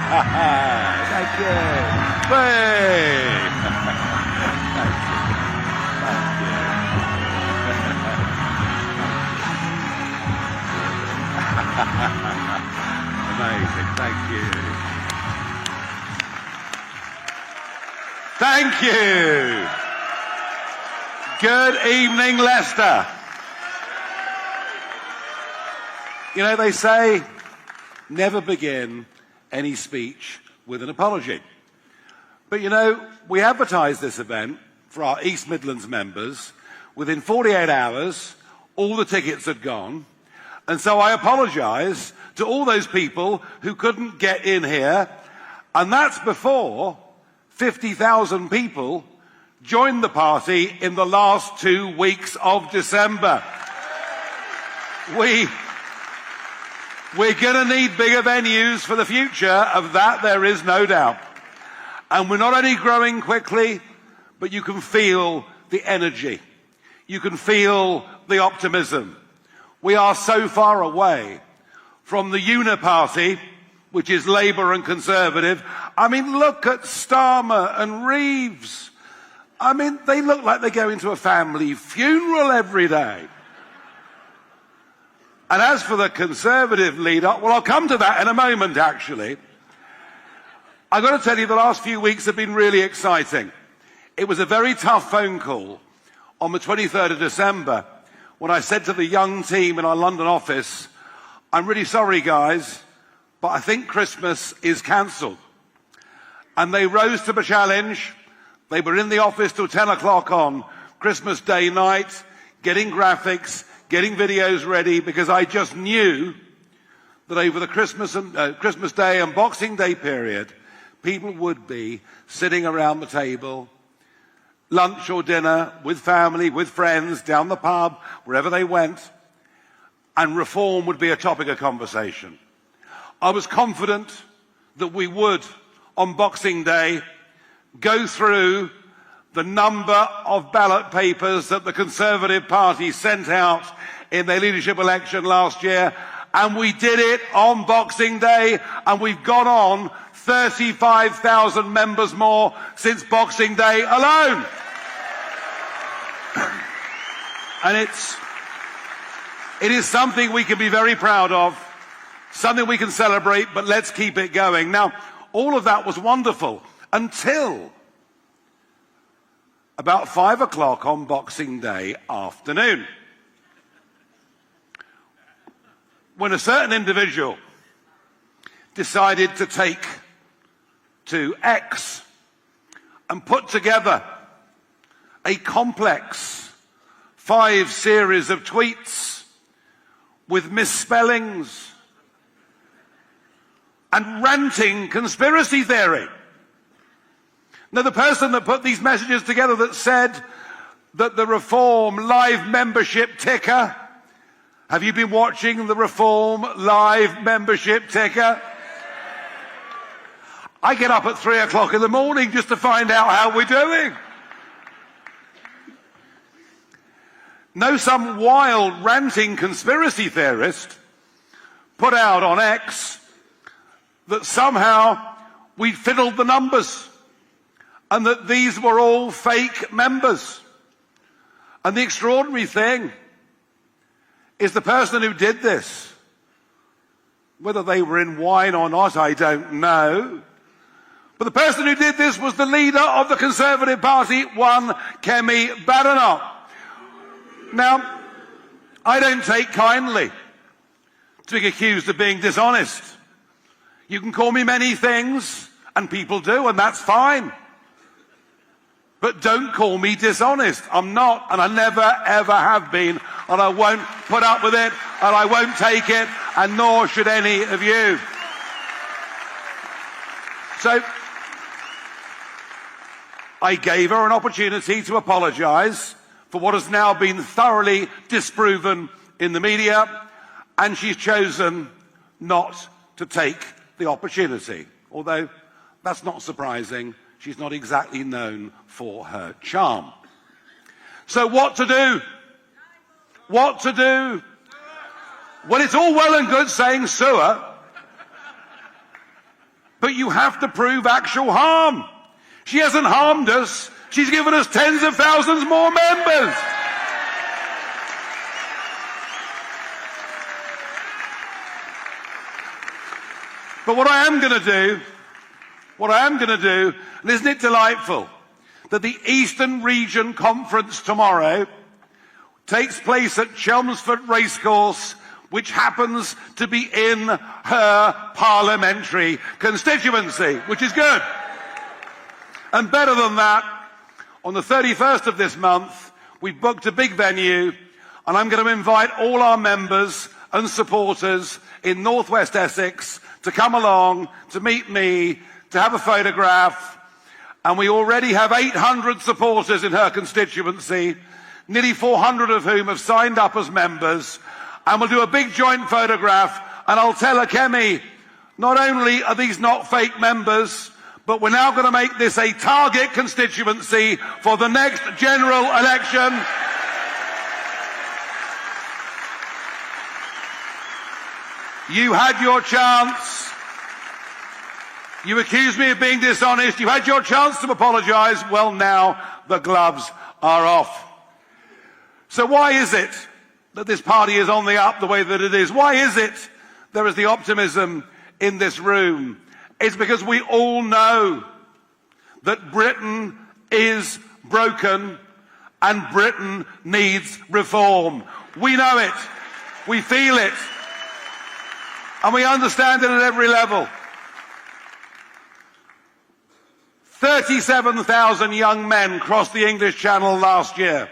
Thank you. Hey. Amazing. Thank you. Thank you. Good evening, Leicester. You know, they say never begin any speech with an apology. But you know, we advertised this event for our East Midlands members. Within 48 hours, all the tickets had gone. And so I apologise to all those people who couldn't get in here. And that's before 50,000 people joined the party in the last 2 weeks of December. We're going to need bigger venues for the future, of that there is no doubt. And we're not only growing quickly, but you can feel the energy. You can feel the optimism. We are so far away from the uniparty, which is Labour and Conservative. I mean, look at Starmer and Reeves. I mean, they look like they go into a family funeral every day. And as for the Conservative leader, well, I'll come to that in a moment, actually. I've got to tell you, the last few weeks have been really exciting. It was a very tough phone call on the 23rd of December when I said to the young team in our London office, I'm really sorry, guys, but I think Christmas is cancelled. And they rose to the challenge. They were in the office till 10 o'clock on Christmas Day night, getting graphics, getting videos ready, because I just knew that over the Christmas Day and Boxing Day period, people would be sitting around the table, lunch or dinner, with family, with friends, down the pub, wherever they went, and reform would be a topic of conversation. I was confident that we would, on Boxing Day, go through the number of ballot papers that the Conservative Party sent out in their leadership election last year, and we did it on Boxing Day, and we've gone on 35,000 members more since Boxing Day alone. And it is something we can be very proud of, something we can celebrate, but let's keep it going. Now, all of that was wonderful until about 5 o'clock on Boxing Day afternoon, when a certain individual decided to take to X and put together a complex 5 series of tweets with misspellings and ranting conspiracy theory. Now, the person that put these messages together that said that the Reform live membership ticker, have you been watching the Reform live membership ticker? I get up at 3 o'clock in the morning just to find out how we're doing. No, some wild ranting conspiracy theorist put out on X that somehow we'd fiddled the numbers and that these were all fake members. And the extraordinary thing is the person who did this, whether they were in wine or not, I don't know, but the person who did this was the leader of the Conservative Party, one Kemi Badenoch. Now, I don't take kindly to being accused of being dishonest. You can call me many things, and people do, and that's fine. But don't call me dishonest. I'm not, and I never, ever have been, and I won't put up with it, and I won't take it, and nor should any of you. So, I gave her an opportunity to apologise for what has now been thoroughly disproven in the media, and she's chosen not to take the opportunity. Although, that's not surprising. She's not exactly known for her charm. So what to do? What to do? Well, it's all well and good saying sue her, but you have to prove actual harm. She hasn't harmed us. She's given us tens of thousands more members. But what I am going to do, and isn't it delightful that the Eastern Region Conference tomorrow takes place at Chelmsford Racecourse, which happens to be in her parliamentary constituency, which is good. And better than that, on the 31st of this month, we've booked a big venue, and I'm going to invite all our members and supporters in North West Essex to come along, to meet me, to have a photograph, And we already have 800 supporters in her constituency, nearly 400 of whom have signed up as members. And we'll do a big joint photograph, and I'll tell her, Kemi, not only are these not fake members, but we're now going to make this a target constituency for the next general election. You had your chance. You accused me of being dishonest. You had your chance to apologise. Well, now the gloves are off. So why is it that this party is on the up the way that it is? Why is it there is the optimism in this room? It's because we all know that Britain is broken and Britain needs reform. We know it. We feel it. And we understand it at every level. 37,000 young men crossed the English Channel last year.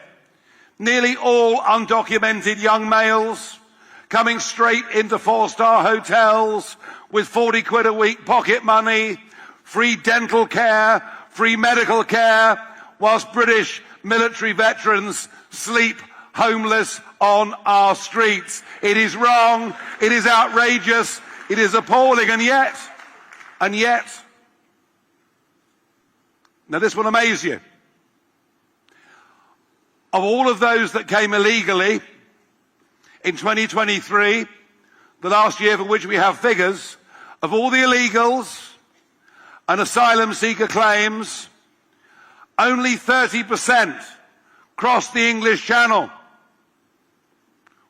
Nearly all undocumented young males coming straight into four-star hotels with 40 quid a week pocket money, free dental care, free medical care, whilst British military veterans sleep homeless on our streets. It is wrong, it is outrageous, it is appalling, and yet, now this will amaze you. Of all of those that came illegally in 2023, the last year for which we have figures, of all the illegals and asylum seeker claims, only 30% crossed the English Channel.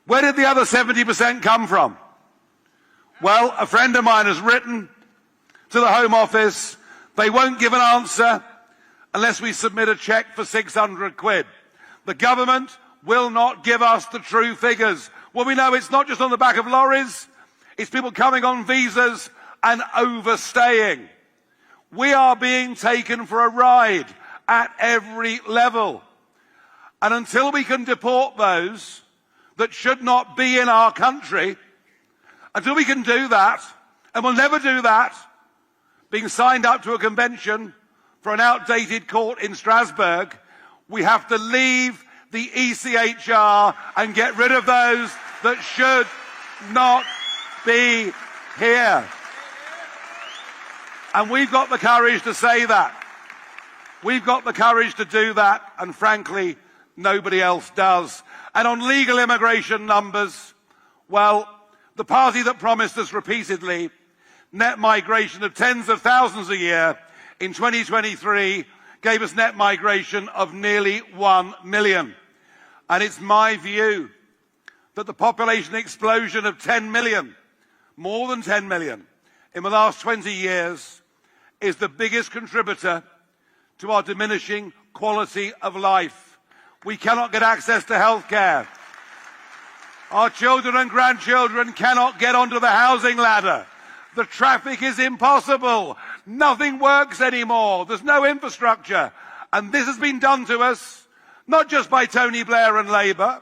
Where did the other 70% come from? Well, a friend of mine has written to the Home Office, they won't give an answer unless we submit a cheque for 600 quid. The government will not give us the true figures. Well, we know it's not just on the back of lorries, it's people coming on visas and overstaying. We are being taken for a ride at every level. And until we can deport those that should not be in our country, until we can do that, and we'll never do that, being signed up to a convention for an outdated court in Strasbourg, we have to leave the ECHR and get rid of those that should not be here. And we've got the courage to say that. We've got the courage to do that, and frankly, nobody else does. And on legal immigration numbers, well, the party that promised us repeatedly net migration of tens of thousands a year in 2023 gave us net migration of nearly 1 million. And it's my view that the population explosion of 10 million, more than 10 million, in the last 20 years is the biggest contributor to our diminishing quality of life. We cannot get access to health care. Our children and grandchildren cannot get onto the housing ladder. The traffic is impossible. Nothing works anymore. There's no infrastructure. And this has been done to us, not just by Tony Blair and Labour,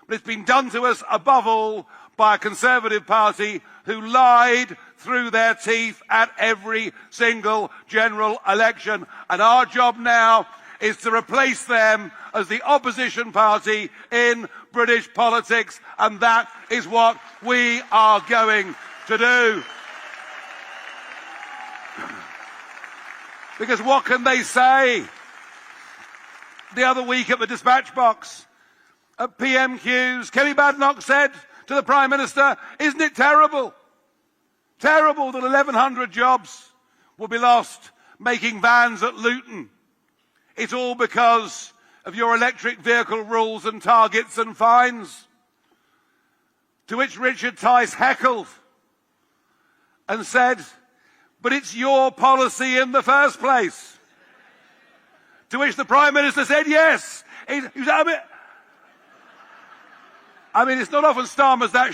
but it's been done to us above all by a Conservative Party who lied through their teeth at every single general election. And our job now is to replace them as the opposition party in British politics, and that is what we are going to do. Because what can they say? The other week at the dispatch box, at PMQs, Kemi Badenoch said to the Prime Minister, isn't it terrible? Terrible that 1,100 jobs will be lost making vans at Luton. It's all because of your electric vehicle rules and targets and fines. To which Richard Tice heckled and said, but it's your policy in the first place. To which the Prime Minister said, yes. I mean, it's not often Starmer's that